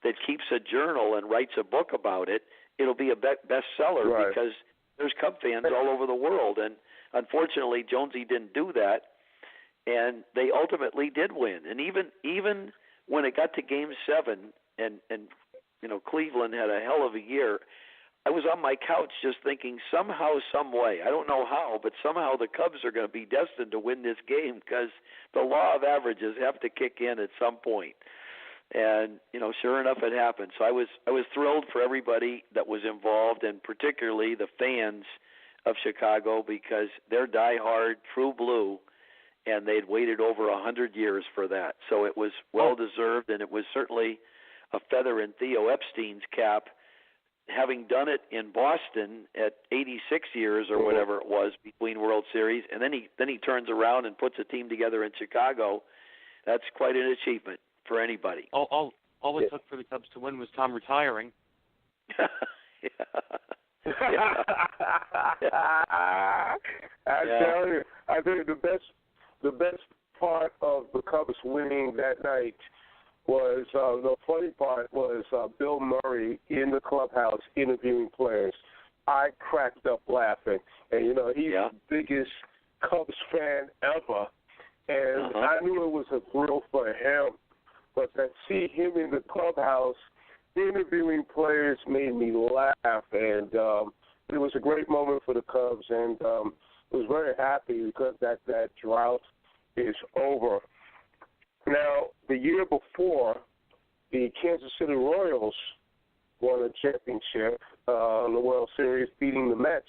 Speaker 4: that keeps a journal and writes a book about it, it'll be a bestseller because there's Cub fans all over the world. And unfortunately, Jonesy didn't do that, and they ultimately did win. And even when it got to Game 7 and you know, Cleveland had a hell of a year, I was on my couch just thinking somehow, some way, I don't know how, but somehow the Cubs are going to be destined to win this game because the law of averages have to kick in at some point. And, you know, sure enough, it happened. So I was thrilled for everybody that was involved, and particularly the fans of Chicago, because they're diehard, true blue, and they'd waited over 100 years for that. So it was well-deserved, and it was certainly a feather in Theo Epstein's cap, having done it in Boston at 86 years or whatever it was between World Series, and then he turns around and puts a team together in Chicago. That's quite an achievement for anybody.
Speaker 3: All it took for the Cubs to win was Tom retiring.
Speaker 2: I tell you, I think the best part of the Cubs winning that night was the funny part was Bill Murray in the clubhouse interviewing players. I cracked up laughing, and you know he's the biggest Cubs fan ever, and I knew it was a thrill for him. But to see him in the clubhouse interviewing players made me laugh, and it was a great moment for the Cubs, and was very happy because that drought is over. Now, the year before, the Kansas City Royals won a championship in the World Series, beating the Mets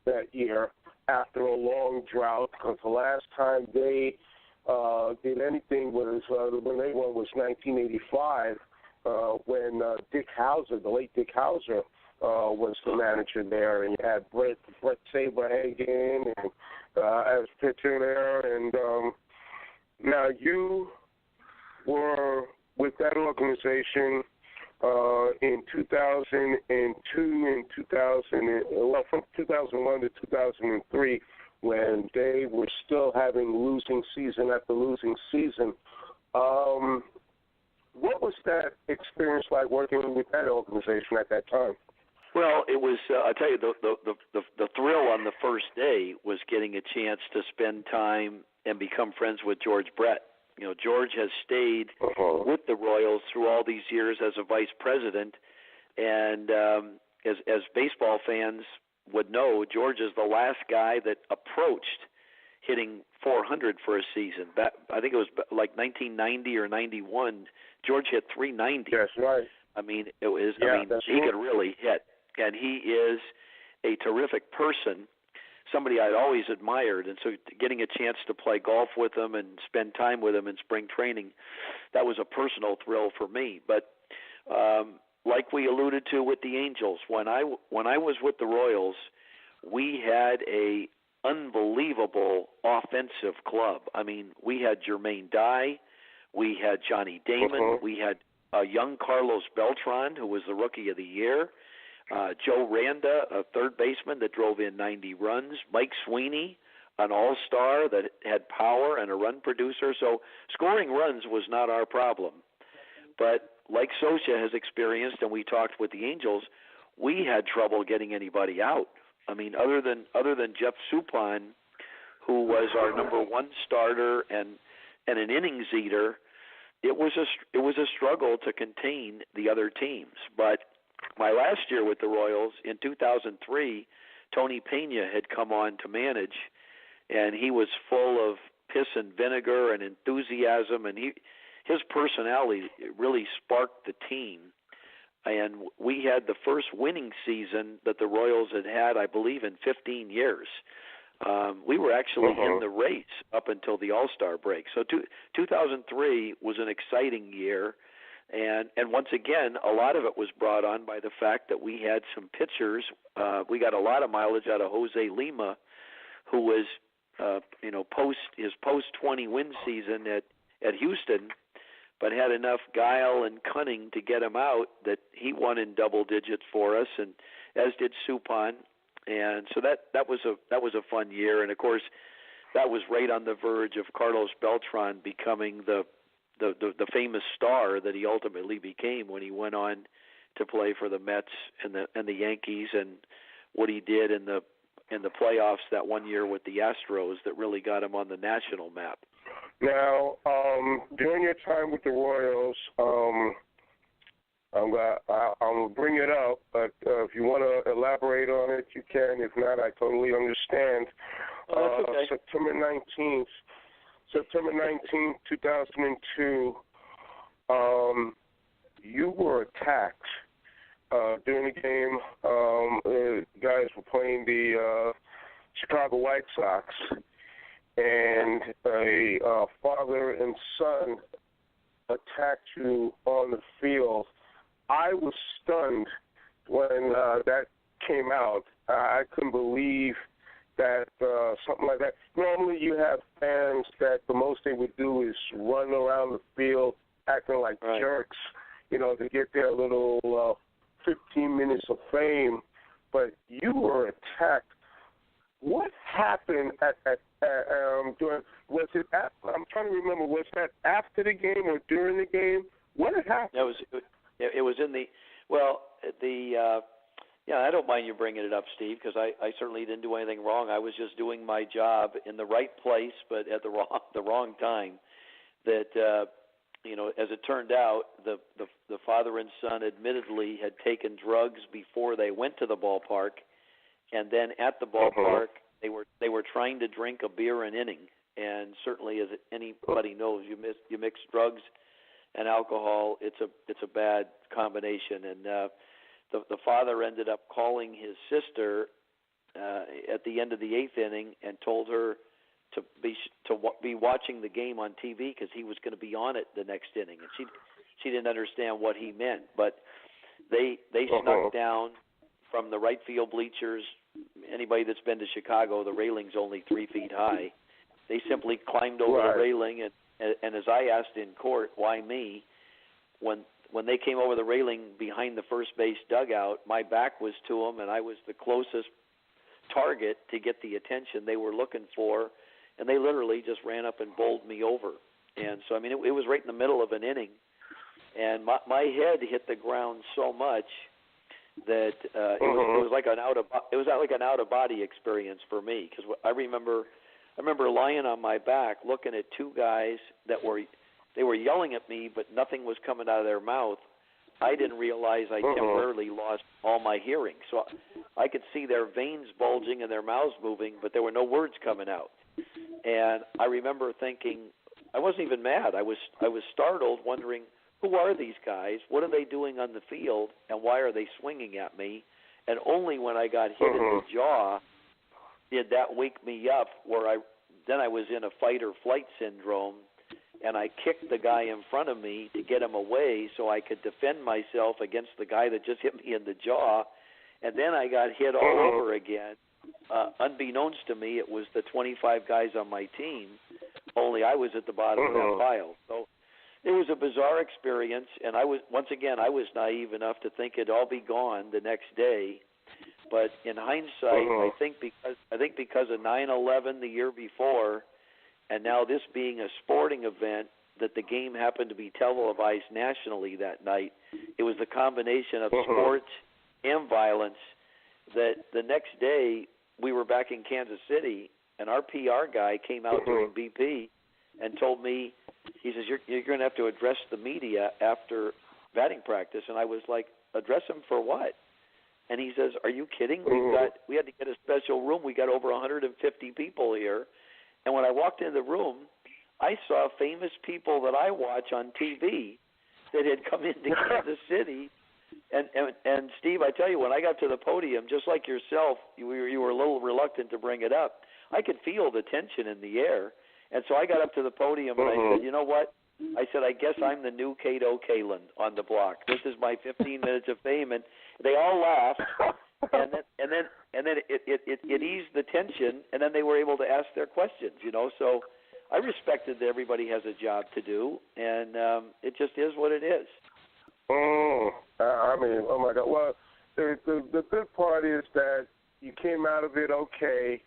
Speaker 2: that year after a long drought, because the last time they did anything was when they won was 1985, when Dick Hauser, the late Dick Hauser, was the manager there, and you had Brett Saberhagen and as pitcher there, and now you were with that organization in 2002 and from 2001 to 2003, when they were still having losing season after losing season. What was that experience like working with that organization at that time?
Speaker 4: Well, it was. I tell you, the thrill on the first day was getting a chance to spend time and become friends with George Brett. You know, George has stayed with the Royals through all these years as a vice president, and as baseball fans would know, George is the last guy that approached hitting 400 for a season. I think it was like 1990 or 91. George hit 390.
Speaker 2: That's right.
Speaker 4: I mean, it was. I mean, he could really hit, and he is a terrific person. Somebody I'd always admired, and so getting a chance to play golf with him and spend time with him in spring training, that was a personal thrill for me. But like we alluded to with the Angels, when I was with the Royals, we had a unbelievable offensive club. I mean, we had Jermaine Dye, we had Johnny Damon, we had young Carlos Beltran, who was the Rookie of the Year, Joe Randa, a third baseman that drove in 90 runs, Mike Sweeney, an all-star that had power and a run producer. So scoring runs was not our problem. But like Scioscia has experienced, and we talked with the Angels, we had trouble getting anybody out. I mean, other than Jeff Suppan, who was our number one starter and an innings eater, it was a struggle to contain the other teams. But my last year with the Royals, in 2003, Tony Pena had come on to manage, and he was full of piss and vinegar and enthusiasm, and his personality really sparked the team. And we had the first winning season that the Royals had, I believe, in 15 years. We were actually in the race up until the All-Star break. So 2003 was an exciting year. And once again, a lot of it was brought on by the fact that we had some pitchers. We got a lot of mileage out of Jose Lima, who was, post 20 win season at Houston, but had enough guile and cunning to get him out that he won in double digits for us, and as did Suppan. And so that was a fun year. And of course, that was right on the verge of Carlos Beltran becoming the famous star that he ultimately became when he went on to play for the Mets and the Yankees, and what he did in the playoffs that one year with the Astros that really got him on the national map.
Speaker 2: Now, during your time with the Royals, I'm gonna bring it up, but if you want to elaborate on it, you can. If not, I totally understand.
Speaker 4: Oh, that's okay.
Speaker 2: September 19th, 2002, you were attacked during the game. Guys were playing the Chicago White Sox, and a father and son attacked you on the field. I was stunned when that came out. I couldn't believe that something like that. Normally you have fans that the most they would do is run around the field acting like jerks, to get their little 15 minutes of fame. But you were attacked. What happened during? Was it? I'm trying to remember. Was that after the game or during the game? What had happened?
Speaker 4: It was in the. Well, I don't mind you bringing it up, Steve, because I certainly didn't do anything wrong. I was just doing my job in the right place, but at the wrong time. That as it turned out, the father and son admittedly had taken drugs before they went to the ballpark, and then at the ballpark they were trying to drink a beer an inning. And certainly, as anybody knows, you mix drugs and alcohol, it's a bad combination. And the father ended up calling his sister at the end of the eighth inning and told her to be watching the game on TV because he was going to be on it the next inning, and she didn't understand what he meant. But they snuck down from the right field bleachers. Anybody that's been to Chicago, the railing's only 3 feet high. They simply climbed over the railing, and as I asked in court, why me? When they came over the railing behind the first base dugout, my back was to them, and I was the closest target to get the attention they were looking for, and they literally just ran up and bowled me over. And so, it was right in the middle of an inning, and my head hit the ground so much that it was like an out of body experience for me, because I remember lying on my back looking at two guys that were yelling at me, but nothing was coming out of their mouth. I didn't realize I temporarily lost all my hearing. So I could see their veins bulging and their mouths moving, but there were no words coming out. And I remember thinking, I wasn't even mad. I was startled, wondering, who are these guys? What are they doing on the field? And why are they swinging at me? And only when I got hit in the jaw did that wake me up, where I was in a fight or flight syndrome, and I kicked the guy in front of me to get him away so I could defend myself against the guy that just hit me in the jaw. And then I got hit all over again. Unbeknownst to me, it was the 25 guys on my team, only I was at the bottom of that pile. So it was a bizarre experience, and I was naive enough to think it'd all be gone the next day. But in hindsight, I think because of 9/11 the year before, and now this being a sporting event, that the game happened to be televised nationally that night, it was the combination of sports and violence that the next day we were back in Kansas City, and our PR guy came out during BP and told me, he says, you're going to have to address the media after batting practice. And I was like, address them for what? And he says, are you kidding? We had to get a special room. We got over 150 people here. And when I walked into the room, I saw famous people that I watch on TV that had come into Kansas City. And Steve, I tell you, when I got to the podium, just like yourself, you were a little reluctant to bring it up. I could feel the tension in the air. And so I got up to the podium and I said, you know what? I said, I guess I'm the new Cato Kalin on the block. This is my 15 minutes of fame, and they all laughed, and then it eased the tension, and then they were able to ask their questions. So I respected that everybody has a job to do, and it just is what it is.
Speaker 2: I mean, oh my God. Well, the good part is that you came out of it okay,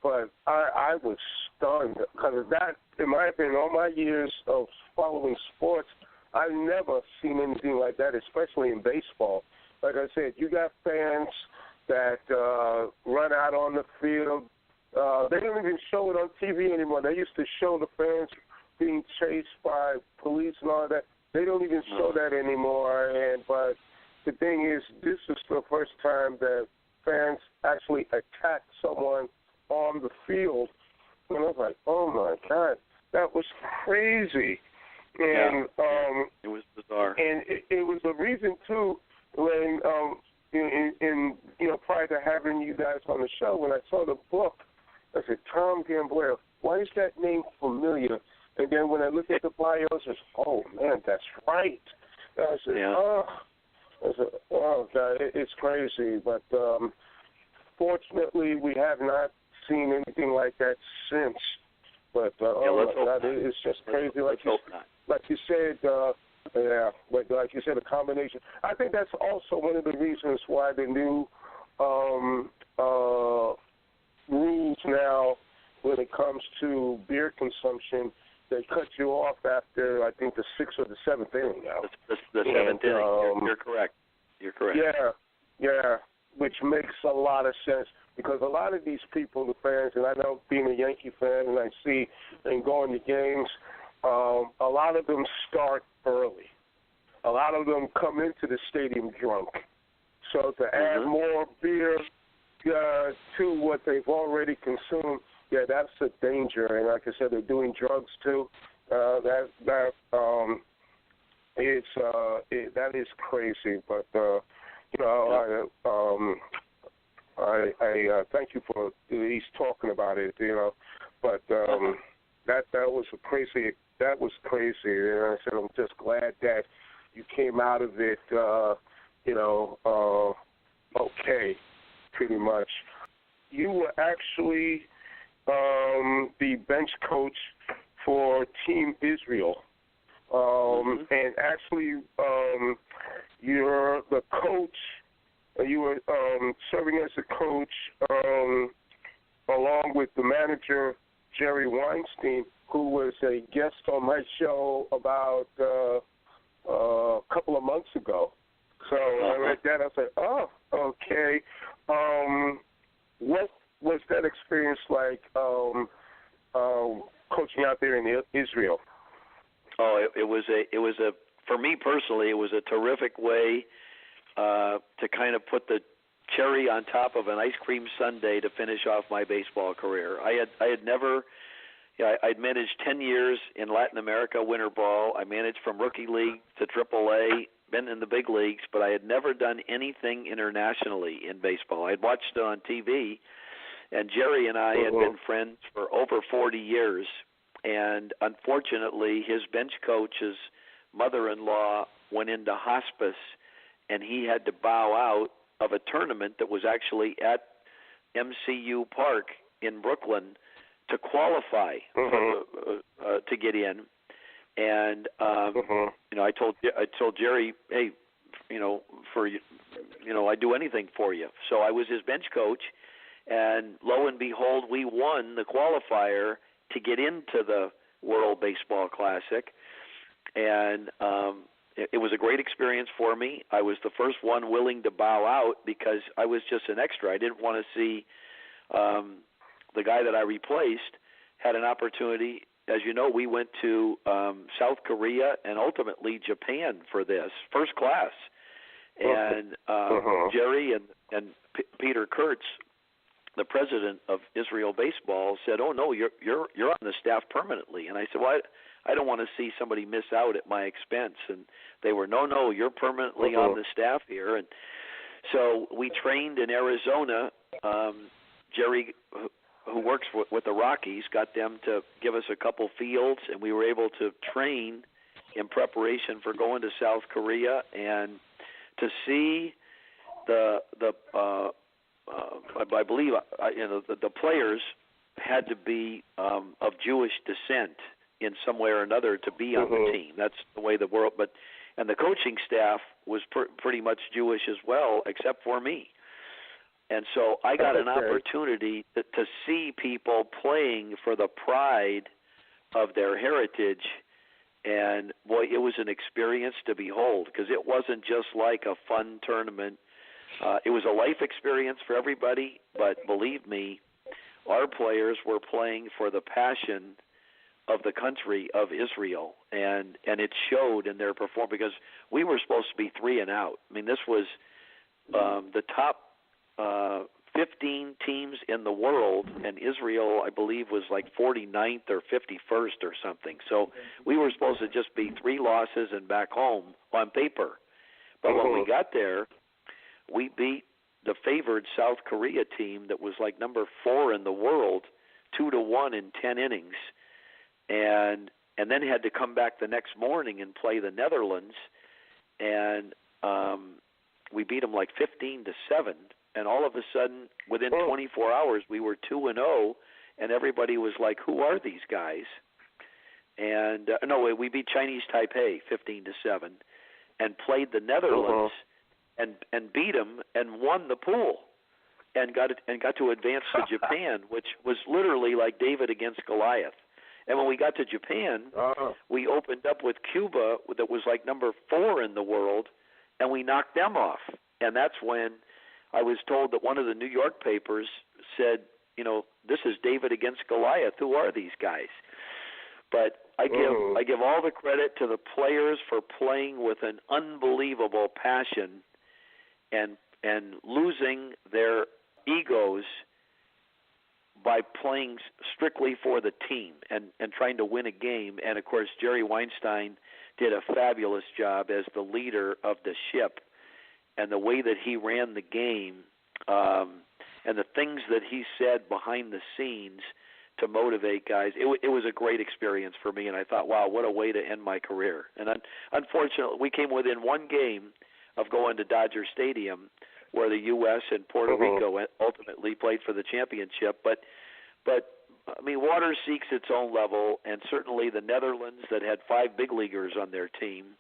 Speaker 2: but I was stunned because that, in my opinion, all my years of following sports, I've never seen anything like that, especially in baseball. Like I said, you got fans that run out on the field. They don't even show it on TV anymore. They used to show the fans being chased by police and all that. They don't even show that anymore. But the thing is, this is the first time that fans actually attack someone on the field. And I was like, oh, my God, that was crazy. And
Speaker 4: it was bizarre.
Speaker 2: And it was a reason, too, when prior to having you guys on the show, when I saw the book, I said, Tom Gamboa, why is that name familiar? And then when I looked at the bios, I said, oh, man, that's right. I said, oh, God, it's crazy. But fortunately, we have not seen anything like that since. But, oh, my God, it's just crazy. Like you said, but like you said, a combination. I think that's also one of the reasons why the new rules now, when it comes to beer consumption, they cut you off after, I think, the 6th or the 7th inning now.
Speaker 4: The 7th inning. You're correct. You're correct.
Speaker 2: Yeah, which makes a lot of sense because a lot of these people, the fans, and I know being a Yankee fan and I see and going to games, a lot of them start early. A lot of them come into the stadium drunk. So to add more beer to what they've already consumed, that's a danger. And like I said, they're doing drugs too. That is crazy. But I thank you for at least talking about it. But that was crazy. That was crazy. And I said, I'm just glad that you came out of it, okay, pretty much. You were actually the bench coach for Team Israel. And actually, you're the coach, you were serving as a coach along with the manager, Jerry Weinstein, who was a guest on my show about a couple of months ago. So I read that. I said, oh, okay. What was that experience like coaching out there in Israel?
Speaker 4: Oh, it was for me personally, it was a terrific way to kind of put the cherry on top of an ice cream sundae to finish off my baseball career. I had never. I'd managed 10 years in Latin America winter ball. I managed from rookie league to AAA, been in the big leagues, but I had never done anything internationally in baseball. I had watched it on TV, and Jerry and I had been friends for over 40 years. And unfortunately, his bench coach's mother-in-law went into hospice, and he had to bow out of a tournament that was actually at MCU Park in Brooklyn to qualify to get in. And I told Jerry, hey, I'd do anything for you. So I was his bench coach, and lo and behold, we won the qualifier to get into the World Baseball Classic. And it was a great experience for me. I was the first one willing to bow out because I was just an extra. I didn't want to see the guy that I replaced had an opportunity. As you know, we went to South Korea and ultimately Japan for this, first class. And Jerry and Peter Kurtz, the president of Israel Baseball, said, "Oh no, you're on the staff permanently." And I said, "Well, I don't want to see somebody miss out at my expense." And they were, "No, you're permanently on the staff here." And so we trained in Arizona. Jerry who works with the Rockies, got them to give us a couple fields, and we were able to train in preparation for going to South Korea, and to see I believe the players had to be of Jewish descent in some way or another to be on the team. That's the way the world. And the coaching staff was pretty much Jewish as well, except for me. And so I got an opportunity to see people playing for the pride of their heritage. And, boy, it was an experience to behold, because it wasn't just like a fun tournament. It was a life experience for everybody, but believe me, our players were playing for the passion of the country of Israel, and it showed in their performance, because we were supposed to be 3 and out. I mean, this was the top 15 teams in the world, and Israel, I believe, was like 49th or 51st or something. So we were supposed to just be 3 losses and back home on paper. But when we got there, we beat the favored South Korea team that was like number 4 in the world, 2-1 in 10 innings, and then had to come back the next morning and play the Netherlands, and we beat them like 15-7. And all of a sudden, within 24 hours, we were 2-0, and everybody was like, "Who are these guys?" And no, we beat Chinese Taipei 15-7, and played the Netherlands, and beat them, and won the pool, and got to advance to Japan, which was literally like David against Goliath. And when we got to Japan, we opened up with Cuba, that was like number 4 in the world, and we knocked them off. And that's when I was told that one of the New York papers said, this is David against Goliath. Who are these guys? But I give all the credit to the players for playing with an unbelievable passion and losing their egos by playing strictly for the team and trying to win a game. And, of course, Jerry Weinstein did a fabulous job as the leader of the ship, and the way that he ran the game and the things that he said behind the scenes to motivate guys. It was a great experience for me, and I thought, wow, what a way to end my career. And unfortunately, we came within one game of going to Dodger Stadium, where the U.S. and Puerto Rico ultimately played for the championship. But I mean, water seeks its own level, and certainly the Netherlands, that had 5 big leaguers on their team,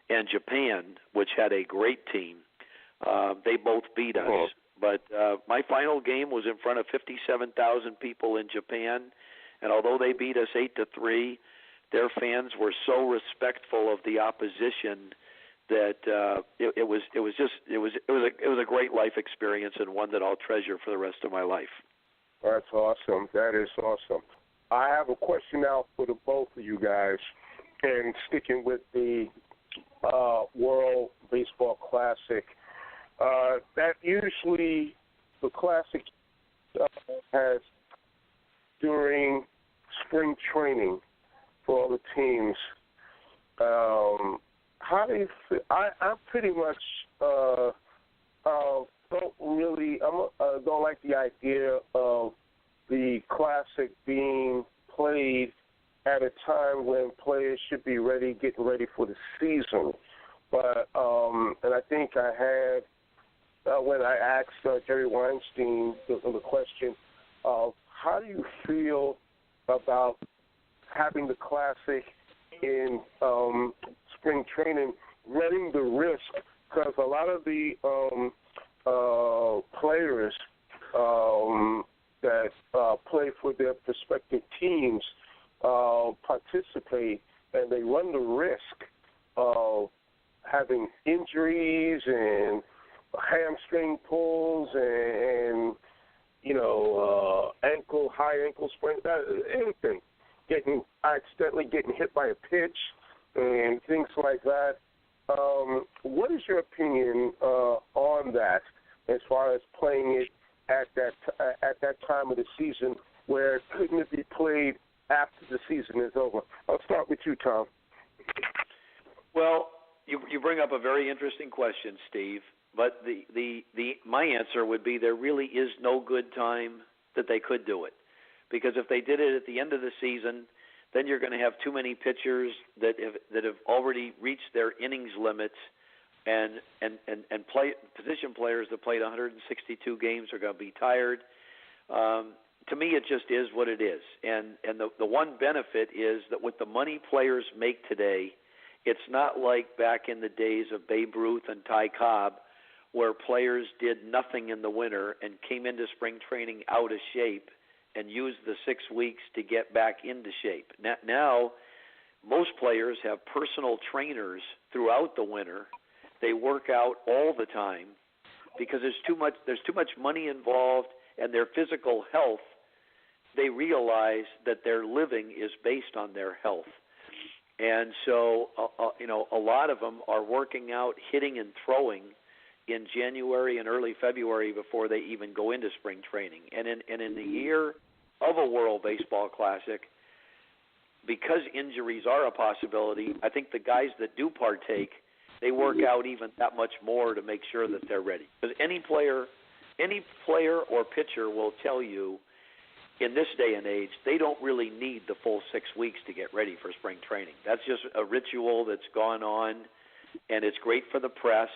Speaker 4: and Japan, which had a great team, they both beat us. But my final game was in front of 57,000 people in Japan, and although they beat us 8-3, their fans were so respectful of the opposition that it was a great life experience, and one that I'll treasure for the rest of my life.
Speaker 2: That's awesome. That is awesome. I have a question now for the both of you guys, and sticking with the World Baseball Classic. That usually the Classic has during spring training for all the teams. How do you feel? I pretty much don't like the idea of the Classic being played at a time when players should be getting ready for the season. But and I think I had when I asked Jerry Weinstein the question of how do you feel about having the Classic in spring training, running the risk, because a lot of the players that play for their prospective teams participate, and they run the risk of having injuries and hamstring pulls and high ankle sprain, anything, accidentally getting hit by a pitch and things like that. What is your opinion on that, as far as playing it at that time of the season, where couldn't it be played after the season is over? I'll start with you, Tom.
Speaker 4: Well, you bring up a very interesting question, Steve. But my answer would be there really is no good time that they could do it. because if they did it at the end of the season, then you're going to have too many pitchers that have already reached their innings limits, and position players that played 162 games are going to be tired. To me, it just is what it is. And the one benefit is that with the money players make today, it's not like back in the days of Babe Ruth and Ty Cobb, where players did nothing in the winter and came into spring training out of shape and used the 6 weeks to get back into shape. Now, most players have personal trainers throughout the winter. They work out all the time because there's too much money involved, and their physical health, they realize that their living is based on their health. And so, a lot of them are working out, hitting and throwing in January and early February before they even go into spring training. And in the year of a World Baseball Classic, because injuries are a possibility, I think the guys that do partake, they work out even that much more to make sure that they're ready. Because any player or pitcher will tell you, in this day and age, they don't really need the full 6 weeks to get ready for spring training. That's just a ritual that's gone on, and it's great for the press,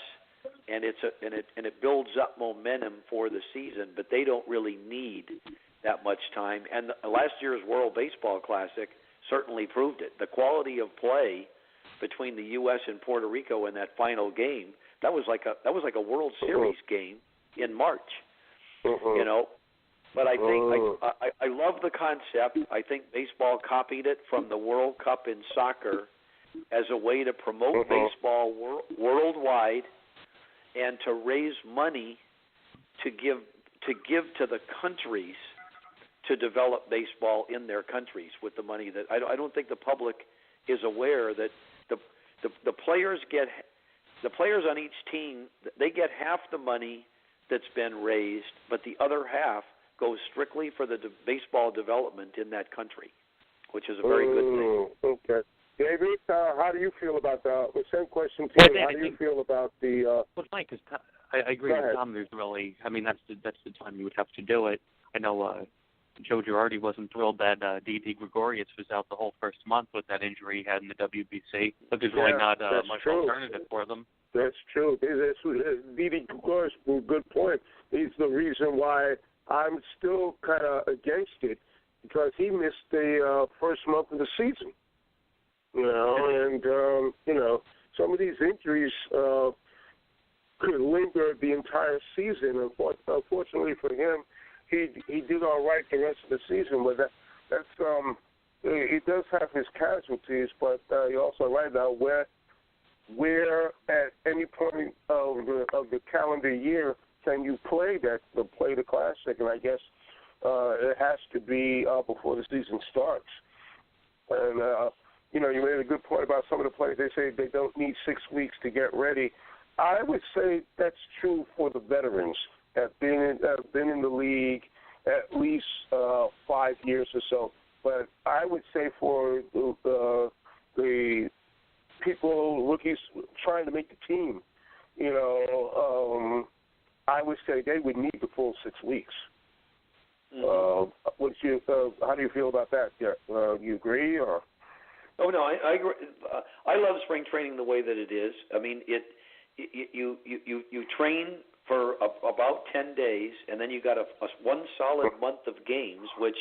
Speaker 4: and it builds up momentum for the season. But they don't really need that much time. And last year's World Baseball Classic certainly proved it. The quality of play between the U.S. and Puerto Rico in that final game, that was like a World Series game in March. But I think I love the concept. I think baseball copied it from the World Cup in soccer as a way to promote baseball worldwide and to raise money to give to the countries to develop baseball in their countries with the money that I don't think the public is aware that the players on each team, they get half the money that's been raised, but the other half goes strictly for the baseball development in that country, which is a very good thing.
Speaker 2: Okay. David, how do you feel about the same question to you? How do you feel about the...
Speaker 3: Well, Mike, I agree with Tom. There's really, that's the time you would have to do it. I know Joe Girardi wasn't thrilled that Didi Gregorius was out the whole first month with that injury he had in the WBC, but there's really not much alternative for them.
Speaker 2: That's true. Didi Gregorius, good point. He's the reason why I'm still kind of against it, because he missed the first month of the season. And some of these injuries could linger the entire season. Unfortunately for him, he did all right the rest of the season, but that's he does have his casualties. But you're also right now where at any point of the calendar year can you play the Classic? And I guess it has to be before the season starts. And you made a good point about some of the players. They say they don't need 6 weeks to get ready. I would say that's true for the veterans that have been in the league at least 5 years or so. But I would say for the people, rookies trying to make the team, I would say they would need the full 6 weeks. How do you feel about that? You agree, or?
Speaker 4: Oh no, I agree. I love spring training the way that it is. I mean, you train for about 10 days, and then you got a one solid month of games, which,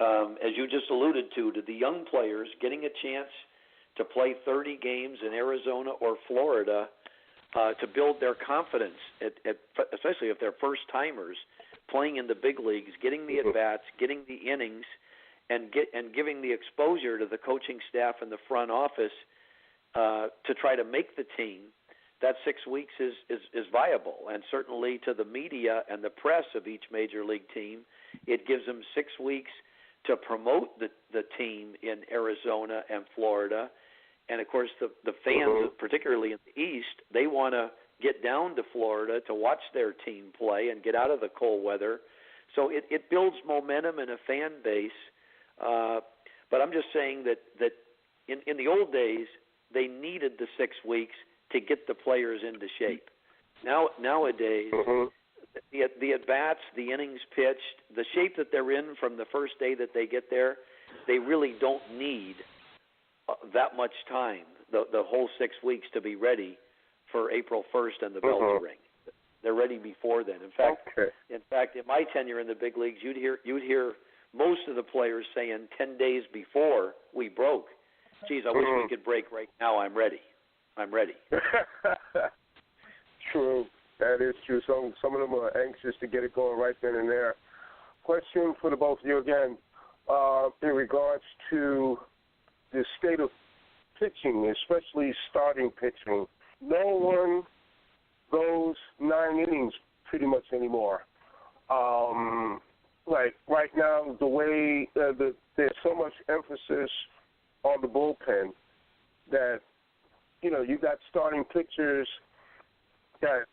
Speaker 4: as you just alluded to the young players getting a chance to play 30 games in Arizona or Florida to build their confidence, especially if they're first-timers, playing in the big leagues, getting the at-bats, getting the innings, and giving the exposure to the coaching staff and the front office to try to make the team. That 6 weeks is viable, and certainly to the media and the press of each major league team, it gives them 6 weeks to promote the team in Arizona and Florida. And, of course, the fans, particularly in the East, they want to get down to Florida to watch their team play and get out of the cold weather. So it builds momentum and a fan base. But I'm just saying that in the old days, they needed the 6 weeks to get the players into shape. Nowadays, the at-bats, the innings pitched, the shape that they're in from the first day that they get there, they really don't need that much time, the whole 6 weeks, to be ready for April 1st and the bell to ring. They're ready before then. In fact, in my tenure in the big leagues, you'd hear most of the players saying 10 days before we broke, "Geez, I wish we could break right now. I'm ready. I'm ready."
Speaker 2: True. That is true. Some of them are anxious to get it going right then and there. Question for the both of you again, in regards to the state of pitching, especially starting pitching. No one goes 9 innings pretty much anymore. Like right now, the way there's so much emphasis on the bullpen that, you got starting pitchers that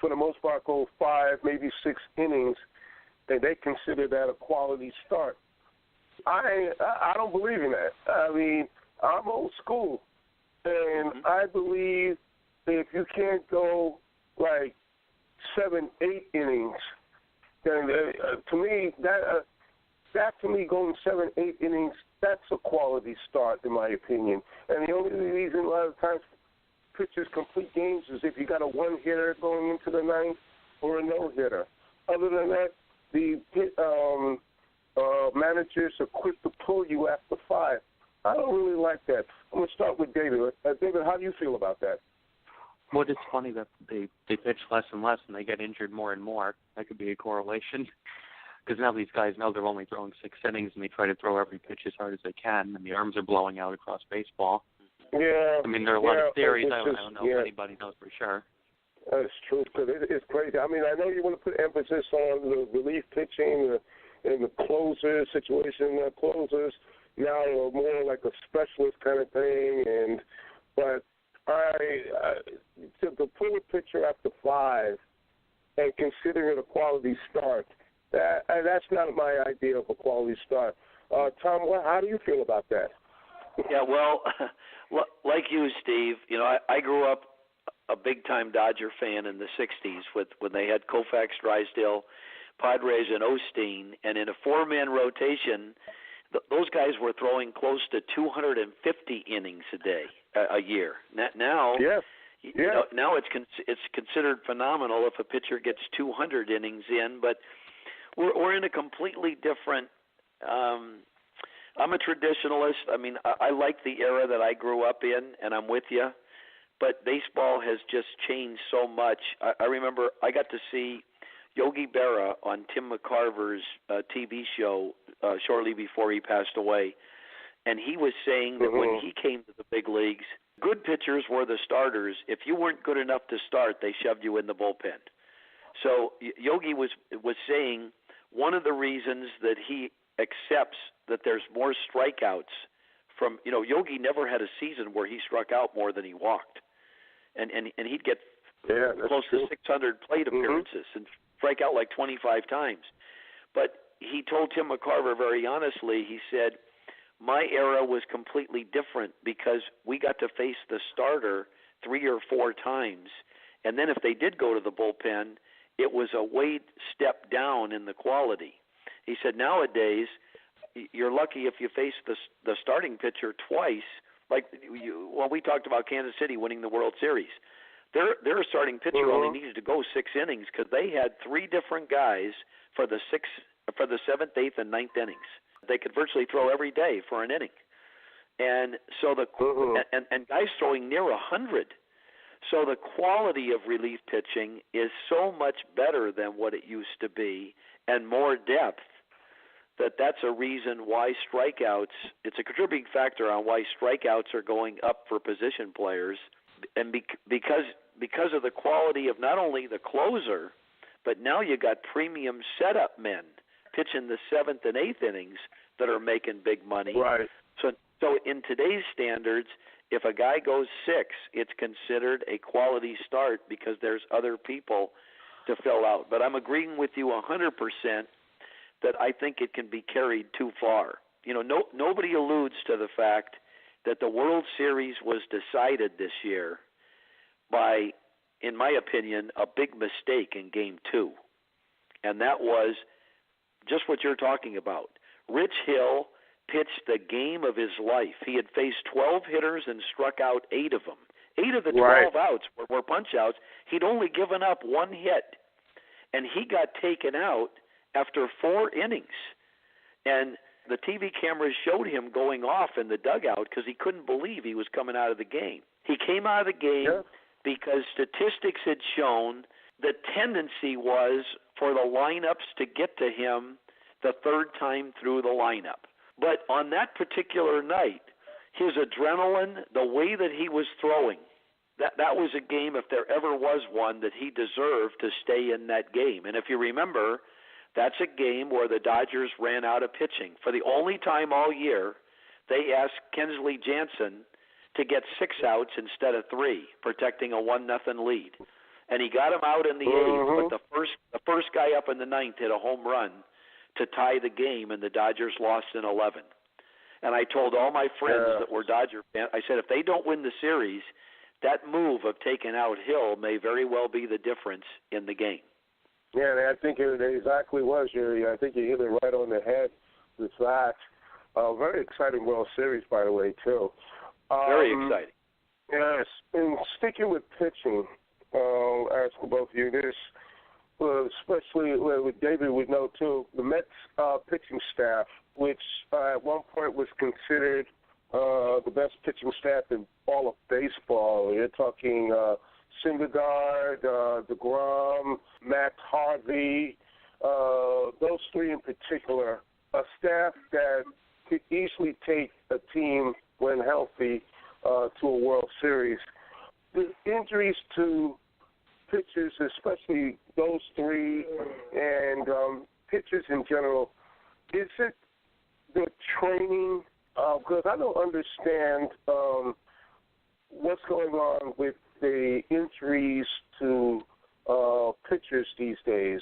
Speaker 2: for the most part go 5, maybe 6 innings, and they consider that a quality start. I don't believe in that. I mean, I'm old school, and I believe that if you can't go like 7, 8 innings, then to me that going 7, 8 innings, that's a quality start in my opinion. And the only reason a lot of times pitchers complete games is if you got a 1-hitter going into the 9th or a no-hitter. Other than that, the managers are quick to pull you after 5. I don't really like that. I'm going to start with David. David, how do you feel about that?
Speaker 3: Well, it's funny that they pitch less and less and they get injured more and more. That could be a correlation. Because now these guys know they're only throwing 6 innings and they try to throw every pitch as hard as they can, and the arms are blowing out across baseball.
Speaker 2: Yeah.
Speaker 3: I mean, there are a lot of theories. I don't know if anybody knows for sure.
Speaker 2: That's true, because it's crazy. I mean, I know you want to put emphasis on the relief pitching and the closer situation. Closers now are more like a specialist kind of thing, but to pull a pitcher after 5 and consider it a quality start, that's not my idea of a quality start. Tom, how do you feel about that?
Speaker 4: Yeah, well, like you, Steve, I grew up a big-time Dodger fan in the 60s when they had Koufax, Drysdale, Padres, and Osteen, and in a 4-man rotation, those guys were throwing close to 250 innings a year. Now, now it's considered phenomenal if a pitcher gets 200 innings in, but we're in a completely different. I'm a traditionalist. I mean, I like the era that I grew up in, and I'm with you. But baseball has just changed so much. I remember I got to see Yogi Berra on Tim McCarver's TV show shortly before he passed away, and he was saying that when he came to the big leagues, good pitchers were the starters. If you weren't good enough to start, they shoved you in the bullpen. So Yogi was saying one of the reasons that he accepts that there's more strikeouts from, Yogi never had a season where he struck out more than he walked. And he'd get close to 600 plate appearances and strike out like 25 times. But he told Tim McCarver very honestly, he said, my era was completely different because we got to face the starter 3 or 4 times. And then if they did go to the bullpen, it was a weight step down in the quality. He said nowadays you're lucky if you face the starting pitcher twice. Like we talked about Kansas City winning the World Series. Their starting pitcher only needed to go 6 innings because they had 3 different guys for the 7th, 8th, and 9th innings. They could virtually throw every day for an inning, and so and guys throwing near 100. So the quality of relief pitching is so much better than what it used to be, and more depth. That's a reason why strikeouts. It's a contributing factor on why strikeouts are going up for position players, and because of the quality of not only the closer, but now you got premium setup men pitching the 7th and 8th innings that are making big money.
Speaker 2: Right.
Speaker 4: So in today's standards, if a guy goes 6, it's considered a quality start because there's other people to fill out. But I'm agreeing with you 100% that I think it can be carried too far. Nobody alludes to the fact that the World Series was decided this year by, in my opinion, a big mistake in Game 2. and that was just what you're talking about. Rich Hill pitched the game of his life. He had faced 12 hitters and struck out 8 of them. 8 of the 12 outs were punch-outs. He'd only given up 1 hit, and he got taken out after 4 innings. And the TV cameras showed him going off in the dugout because he couldn't believe he was coming out of the game. He came out of the game because statistics had shown the tendency was for the lineups to get to him the 3rd time through the lineup. But on that particular night, his adrenaline, the way that he was throwing, that was a game, if there ever was one, that he deserved to stay in that game. And if you remember, that's a game where the Dodgers ran out of pitching. For the only time all year, they asked Kensley Jansen to get 6 outs instead of 3, protecting a 1-0 lead. And he got him out in the 8th, but the first guy up in the 9th hit a home run to tie the game, and the Dodgers lost in 11. And I told all my friends that were Dodger fans, I said, if they don't win the series, that move of taking out Hill may very well be the difference in the game.
Speaker 2: Yeah, and I think it exactly was. I think you hit it right on the head with that. Very exciting World Series, by the way, too.
Speaker 4: Very exciting.
Speaker 2: Yes, and sticking with pitching, as for both of you, this, especially with David would know, too, the Mets pitching staff, which at one point was considered the best pitching staff in all of baseball. You're talking Syndergaard, DeGrom, Matt Harvey, those 3 in particular, a staff that could easily take a team when healthy to a World Series. The injuries to pitchers, especially those 3, and pitchers in general, is it the training? Because I don't understand what's going on with the injuries to pitchers these days.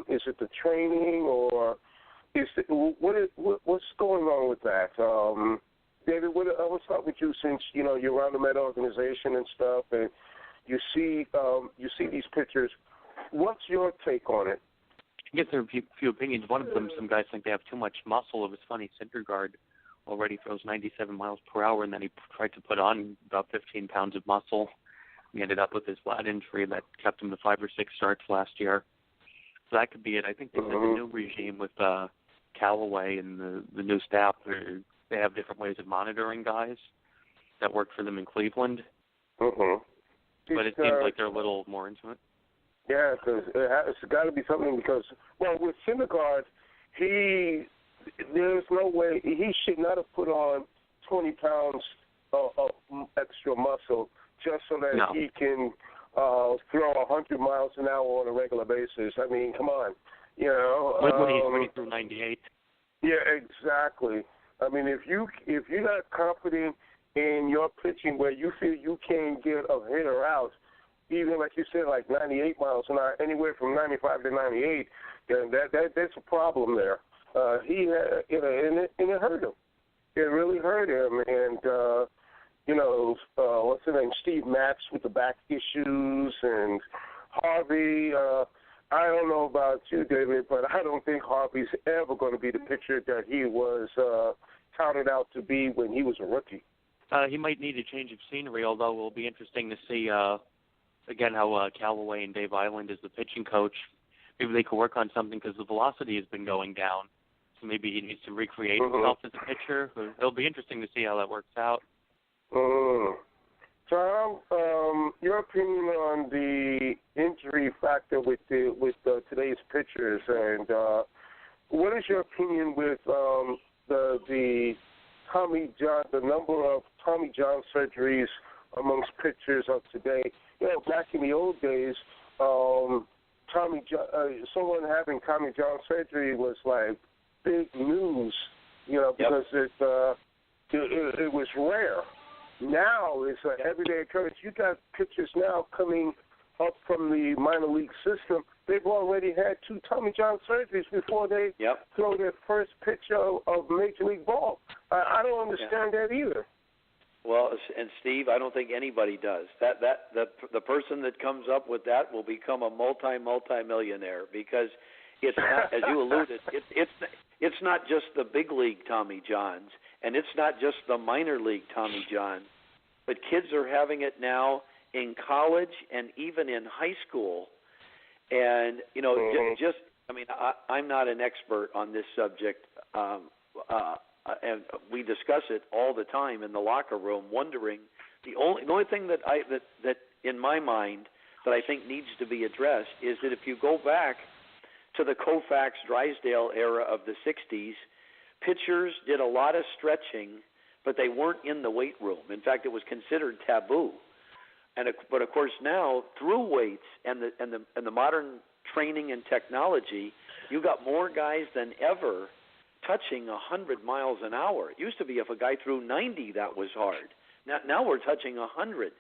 Speaker 2: Is it the training, or is it, what's going on with that? David, I'll start with you, since you're around the Met organization and stuff, and you see these pitchers. What's your take on it?
Speaker 3: I guess there are a few opinions. One of them, some guys think they have too much muscle. It was funny, Syndergaard already throws 97 miles per hour, and then he tried to put on about 15 pounds of muscle. He ended up with his lat injury that kept him to 5 or 6 starts last year. So that could be it. I think they said the new regime with Callaway and the new staff, they have different ways of monitoring guys that worked for them in Cleveland. But it seems like they're a little more into it.
Speaker 2: Yeah, because it's got to be something, because, well, with Syndergaard, there's no way, he should not have put on 20 pounds of extra muscle just so that he can throw 100 miles an hour on a regular basis. I mean, come on.
Speaker 3: When he threw 98.
Speaker 2: Yeah, exactly. I mean, if you're not confident in your pitching where you feel you can't get a hitter out, even like you said, like 98 miles an hour, anywhere from 95 to 98, then that's a problem there. He had, and it hurt him. It really hurt him. And what's his name? Steve Matz with the back issues, and Harvey. I don't know about you, David, but I don't think Harvey's ever going to be the pitcher that he was touted out to be when he was a rookie.
Speaker 3: He might need a change of scenery, although it will be interesting to see, again, how Callaway and Dave Island is the pitching coach. Maybe they could work on something, because the velocity has been going down. So maybe he needs to recreate himself as a pitcher. It'll be interesting to see how that works out.
Speaker 2: Tom, your opinion on the injury factor with today's pitchers, and what is your opinion with the Tommy John, the number of Tommy John surgeries amongst pitchers of today? Back in the old days, someone having Tommy John surgery was like big news, because it was rare. Now it's an everyday occurrence. You got pitchers now coming up from the minor league system. They've already had 2 Tommy John surgeries before they throw their first pitch of Major League Ball. I don't understand that either.
Speaker 4: Well, and Steve, I don't think anybody does. The person that comes up with that will become a multi-millionaire, because It's not, as you alluded, it's not just the big league Tommy Johns, and it's not just the minor league Tommy John, but kids are having it now in college and even in high school. And, you know, I'm not an expert on this subject, and we discuss it all the time in the locker room, wondering the only thing that in my mind that I think needs to be addressed is that if you go back to the Koufax Drysdale era of the 60s, pitchers did a lot of stretching, but they weren't in the weight room. In fact, it was considered taboo. But of course now, through weights and the modern training and technology, you got more guys than ever touching 100 miles an hour. It used to be if a guy threw 90, that was hard. Now we're touching 100.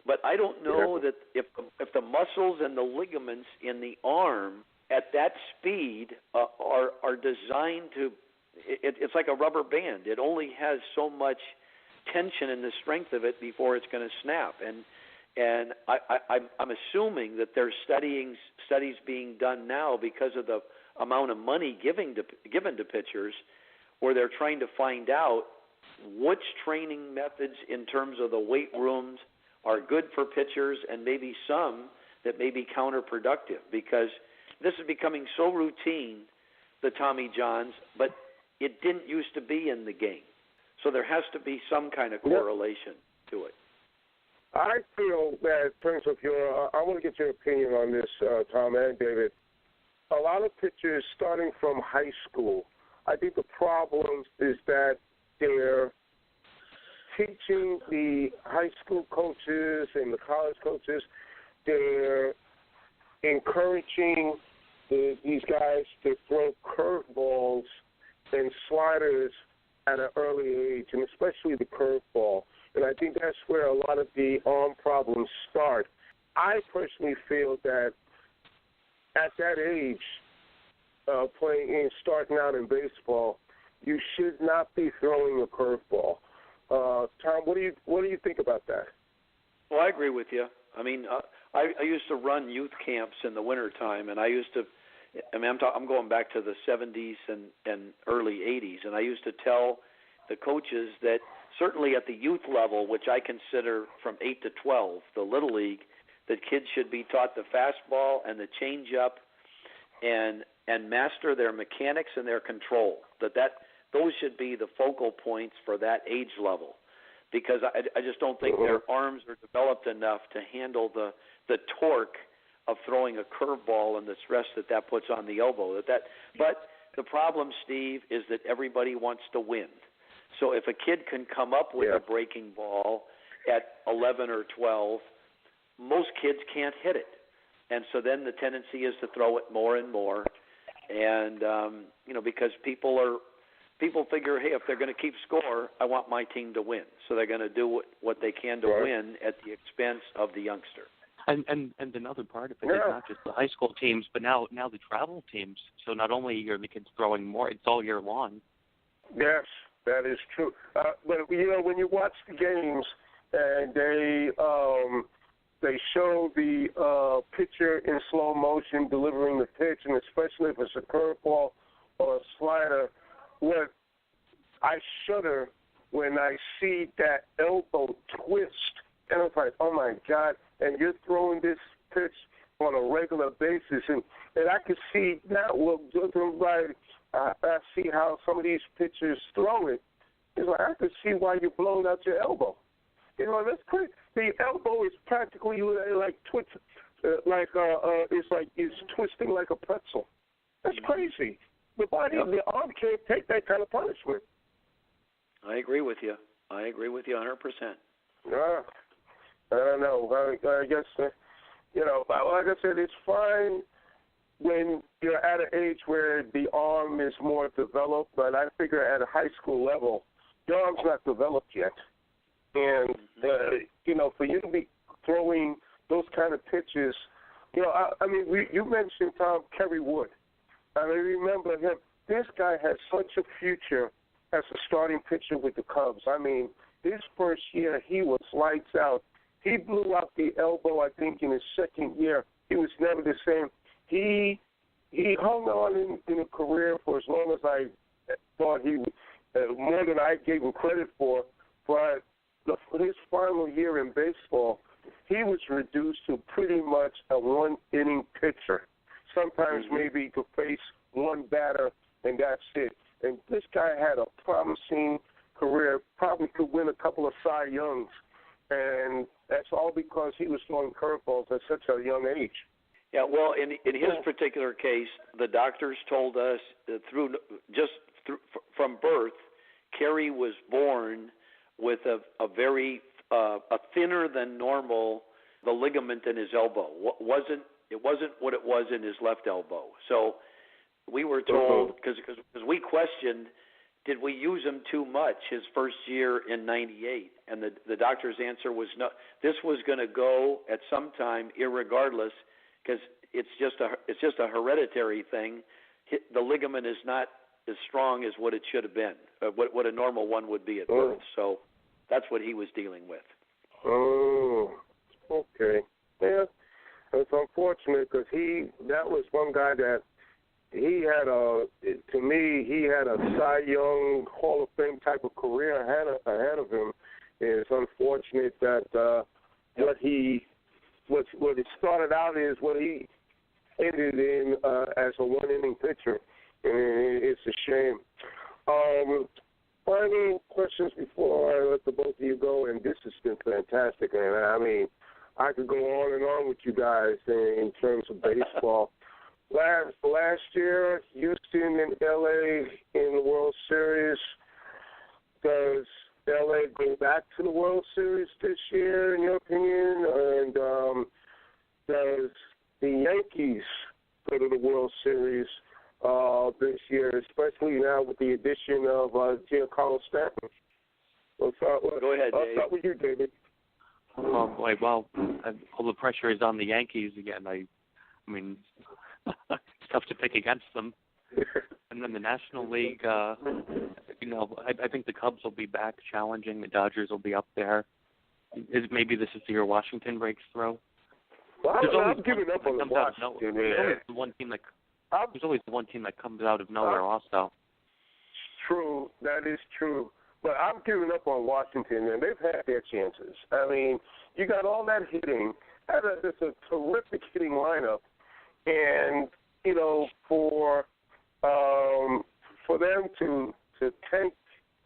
Speaker 4: But I don't know that if the muscles and the ligaments in the arm at that speed are designed to, it's like a rubber band. It only has so much tension in the strength of it before it's going to snap. And I'm assuming that there's studies being done now because of the amount of money given to pitchers, where they're trying to find out which training methods in terms of the weight rooms are good for pitchers and maybe some that may be counterproductive, because this is becoming so routine, the Tommy Johns, but it didn't used to be in the game. So there has to be some kind of correlation to it.
Speaker 2: I feel that, in terms of I want to get your opinion on this, Tom and David. A lot of pitchers starting from high school, I think the problem is that they're teaching the high school coaches and the college coaches, they're encouraging these guys to throw curveballs and sliders at an early age, and especially the curveball. And I think that's where a lot of the arm problems start. I personally feel that at that age, playing and starting out in baseball, you should not be throwing a curveball. Tom, what do you think about that?
Speaker 4: Well, I agree with you. I mean, I used to run youth camps in the wintertime, and I'm going back to the 70s and early 80s, and I used to tell the coaches that certainly at the youth level, which I consider from 8 to 12, the Little League, that kids should be taught the fastball and the changeup and master their mechanics and their control. Those should be the focal points for that age level, because I just don't think their arms are developed enough to handle the torque of throwing a curveball and the stress that puts on the elbow. But the problem, Steve, is that everybody wants to win. So if a kid can come up with a breaking ball at 11 or 12, most kids can't hit it. And so then the tendency is to throw it more and more. And, because people figure, hey, if they're going to keep score, I want my team to win. So they're going to do what they can to win at the expense of the youngster.
Speaker 3: And another part of it is not just the high school teams, but now the travel teams. So not only are the kids throwing more, it's all year long.
Speaker 2: Yes, that is true. But when you watch the games and they show the pitcher in slow motion delivering the pitch, and especially if it's a curveball or a slider, what I shudder when I see that elbow twist, and I'm like, oh my God! And you're throwing this pitch on a regular basis, and I can see now. Well, I see how some of these pitchers throw it. It's like, I can see why you're blowing out your elbow. That's crazy. The elbow is practically like twitch, it's like it's twisting like a pretzel. That's crazy. The body of the arm can't take that kind of punishment.
Speaker 4: I agree with you 100%.
Speaker 2: I don't know. I guess, like I said, it's fine when you're at an age where the arm is more developed, but I figure at a high school level, your arm's not developed yet. And, for you to be throwing those kind of pitches, you mentioned Kerry Wood. I remember him. This guy had such a future as a starting pitcher with the Cubs. I mean, his first year, he was lights out. He blew out the elbow, I think, in his second year. He was never the same. He he hung on in a career for as long as I thought he would, more than I gave him credit for. But his final year in baseball, he was reduced to pretty much a one-inning pitcher. Sometimes maybe he could face one batter, and that's it. And this guy had a promising career, probably could win a couple of Cy Youngs, and that's all because he was throwing curveballs at such a young age.
Speaker 4: Yeah, well, in his particular case, the doctors told us that from birth, Kerry was born with a very a thinner than normal the ligament in his elbow. It wasn't what it was in his left elbow. So we were told, because we questioned, did we use him too much his first year in '98? And the doctor's answer was no. This was going to go at some time, irregardless, because it's just a hereditary thing. The ligament is not as strong as what it should have been, what a normal one would be at birth. So that's what he was dealing with. Oh,
Speaker 2: okay. Yeah, it's unfortunate because that was one guy that he had he had a Cy Young Hall of Fame type of career ahead of him. It's unfortunate that what it started out is what he ended in as a one-inning pitcher. And it's a shame. Final questions before I let the both of you go, and this has been fantastic. And I mean, I could go on and on with you guys in terms of baseball. Last year, Houston and LA in the World Series. Does LA go back to the World Series this year, in your opinion? And does the Yankees go to the World Series this year, especially now with the addition of Giancarlo Stanton?
Speaker 4: Go ahead, Dave.
Speaker 2: I'll start with you, David.
Speaker 3: Oh, boy, well, all the pressure is on the Yankees again. I mean, it's tough to pick against them. And then the National League, I think the Cubs will be back challenging. The Dodgers will be up there. Maybe this is the year Washington breaks through.
Speaker 2: Well, I'm giving up on Washington.
Speaker 3: There's always the one team that comes out of nowhere also.
Speaker 2: True, that is true. But I'm giving up on Washington, and they've had their chances. I mean, you got all that hitting. It's a terrific hitting lineup. And, for them to tank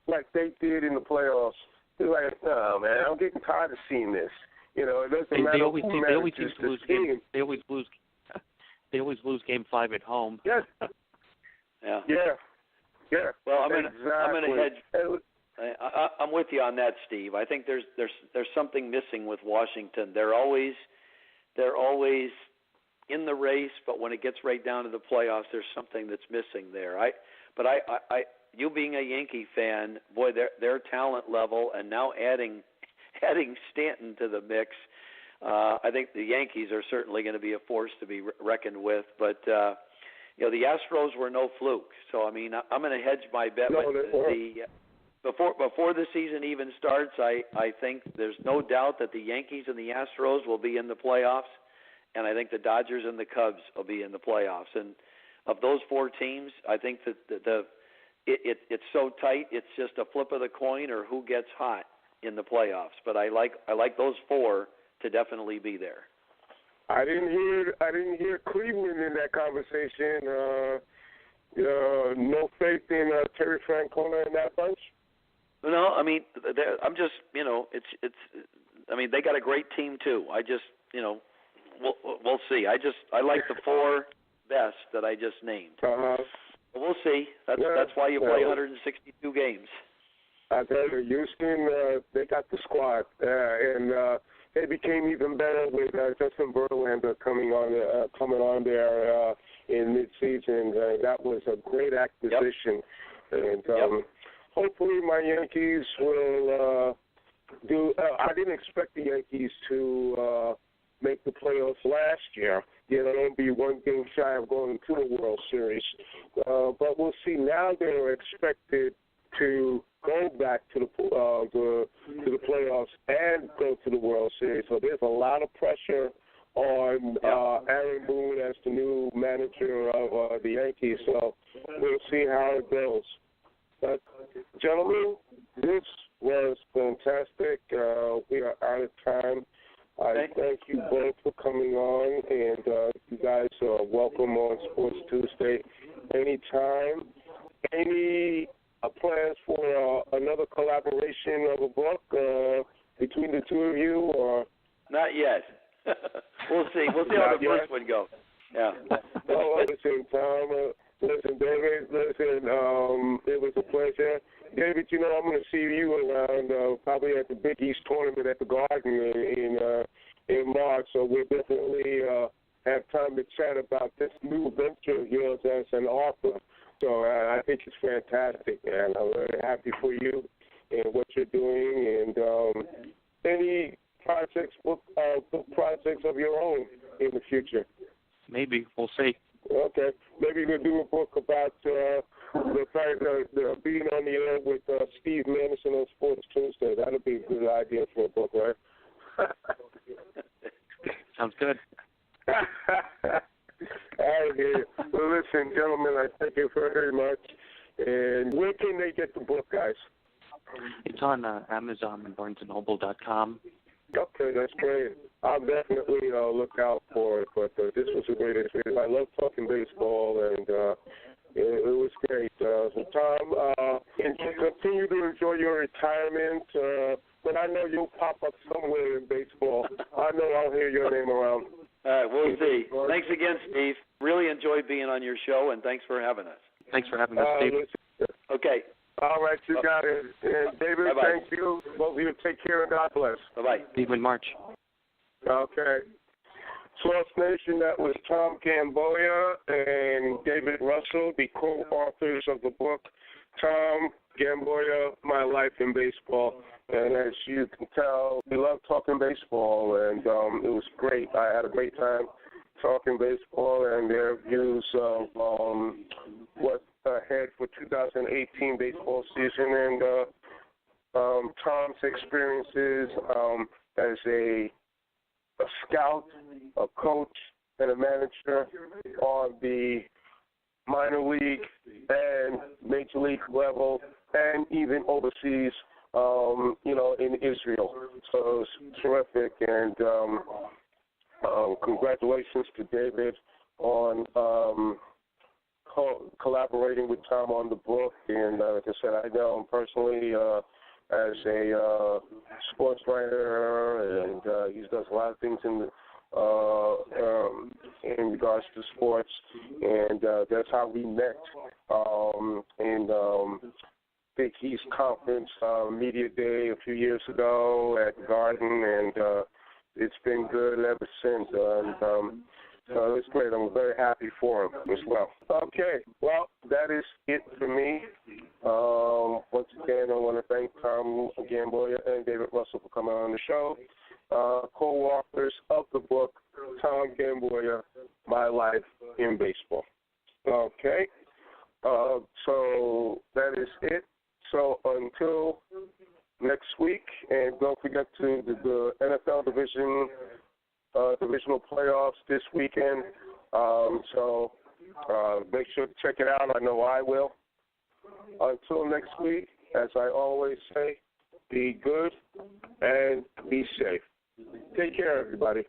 Speaker 2: like they did in the playoffs, it's like, no, man, I'm getting tired of seeing this. It doesn't matter who manages this team.
Speaker 3: They always lose Game 5 at home.
Speaker 2: Yes. Yeah.
Speaker 4: Well, I'm
Speaker 2: exactly.
Speaker 4: gonna hedge. I'm with you on that, Steve. I think there's something missing with Washington. They're always in the race, but when it gets right down to the playoffs, there's something that's missing there. You being a Yankee fan, boy, their talent level, and now adding Stanton to the mix, I think the Yankees are certainly going to be a force to be reckoned with. But the Astros were no fluke. So I mean, I'm going to hedge my bet. Before the season even starts, I think there's no doubt that the Yankees and the Astros will be in the playoffs, and I think the Dodgers and the Cubs will be in the playoffs. And of those four teams, I think that it's so tight, it's just a flip of the coin or who gets hot in the playoffs. But I like those four to definitely be there.
Speaker 2: I didn't hear Cleveland in that conversation. No faith in Terry Francona and that bunch.
Speaker 4: No, I mean, I'm just, it's. I mean, they got a great team too. I just, we'll see. I like the four best that I just named. We'll see. That's why you play 162 games.
Speaker 2: I tell you, Houston, they got the squad, and they became even better with Justin Verlander coming on there in mid-season. That was a great acquisition, and hopefully my Yankees will do. I didn't expect the Yankees to make the playoffs last year. They'll be one game shy of going to the World Series, but we'll see. Now they're expected to go back to the playoffs and go to the World Series. So there's a lot of pressure on Aaron Boone as the new manager of the Yankees. So we'll see how it goes. But, gentlemen, this was fantastic. We are out of time. I thank you both for coming on, and you guys are welcome on Sports Tuesday anytime. Any plans for another collaboration of a book between the two of you, or
Speaker 4: not yet? We'll see. We'll see how the first one goes. Yeah.
Speaker 2: Oh, listen, Tom. Listen, David. Listen, it was a pleasure. David, you know I'm going to see you around probably at the Big East tournament at the Garden in March. So we'll definitely have time to chat about this new venture of yours as an author. So I think it's fantastic, and I'm very happy for you and what you're doing. And any projects, book projects of your own in the future?
Speaker 3: Maybe. We'll see.
Speaker 2: Okay. Maybe we'll do a book about the fact that being on the air with Steve Manderson on Sports Tuesday. That would be a good idea for a book, right?
Speaker 3: Sounds good.
Speaker 2: I hear you. Well, listen, gentlemen, I thank you very much. And where can they get the book, guys?
Speaker 3: It's on Amazon and BarnesandNoble.com.
Speaker 2: Okay, that's great. I'll definitely look out for it. But this was a great experience. I love talking baseball, and it was great. So, Tom, continue to enjoy your retirement. But I know you'll pop up somewhere in baseball. I know I'll hear your name around.
Speaker 4: We'll see. Thanks again, Steve. Really enjoyed being on your show, and thanks for having us.
Speaker 3: Thanks for having us, Steve.
Speaker 4: Okay.
Speaker 2: All right, you got it. And David,
Speaker 4: Bye-bye.
Speaker 2: Thank you. Both of you take care, and God bless.
Speaker 4: Bye-bye.
Speaker 3: See you in March.
Speaker 2: Okay. Sports Nation, that was Tom Gamboa and David Russell, the co-authors of the book, Tom Gamboa, My Life in Baseball. And as you can tell, we love talking baseball, and it was great. I had a great time talking baseball and their views of what's ahead for 2018 baseball season, and Tom's experiences as a scout, a coach, and a manager on the minor league and major league level, and even overseas, in Israel. So it's terrific, and congratulations to David on collaborating with Tom on the book. And like I said, I know him personally as a sports writer, and he does a lot of things in regards to sports, and that's how we met in Big East Conference Media Day a few years ago at the Garden, and it's been good ever since. It's great. I'm very happy for him as well. Okay, well, that is it for me. Once again, I want to thank Tom Gamboa and David Russell for coming on the show. Co-authors of the book, Tom Gamboa, My Life in Baseball. Okay, so that is it. So until next week, and don't forget to the NFL divisional playoffs this weekend. So make sure to check it out. I know I will. Until next week, as I always say, be good and be safe. Take care, everybody.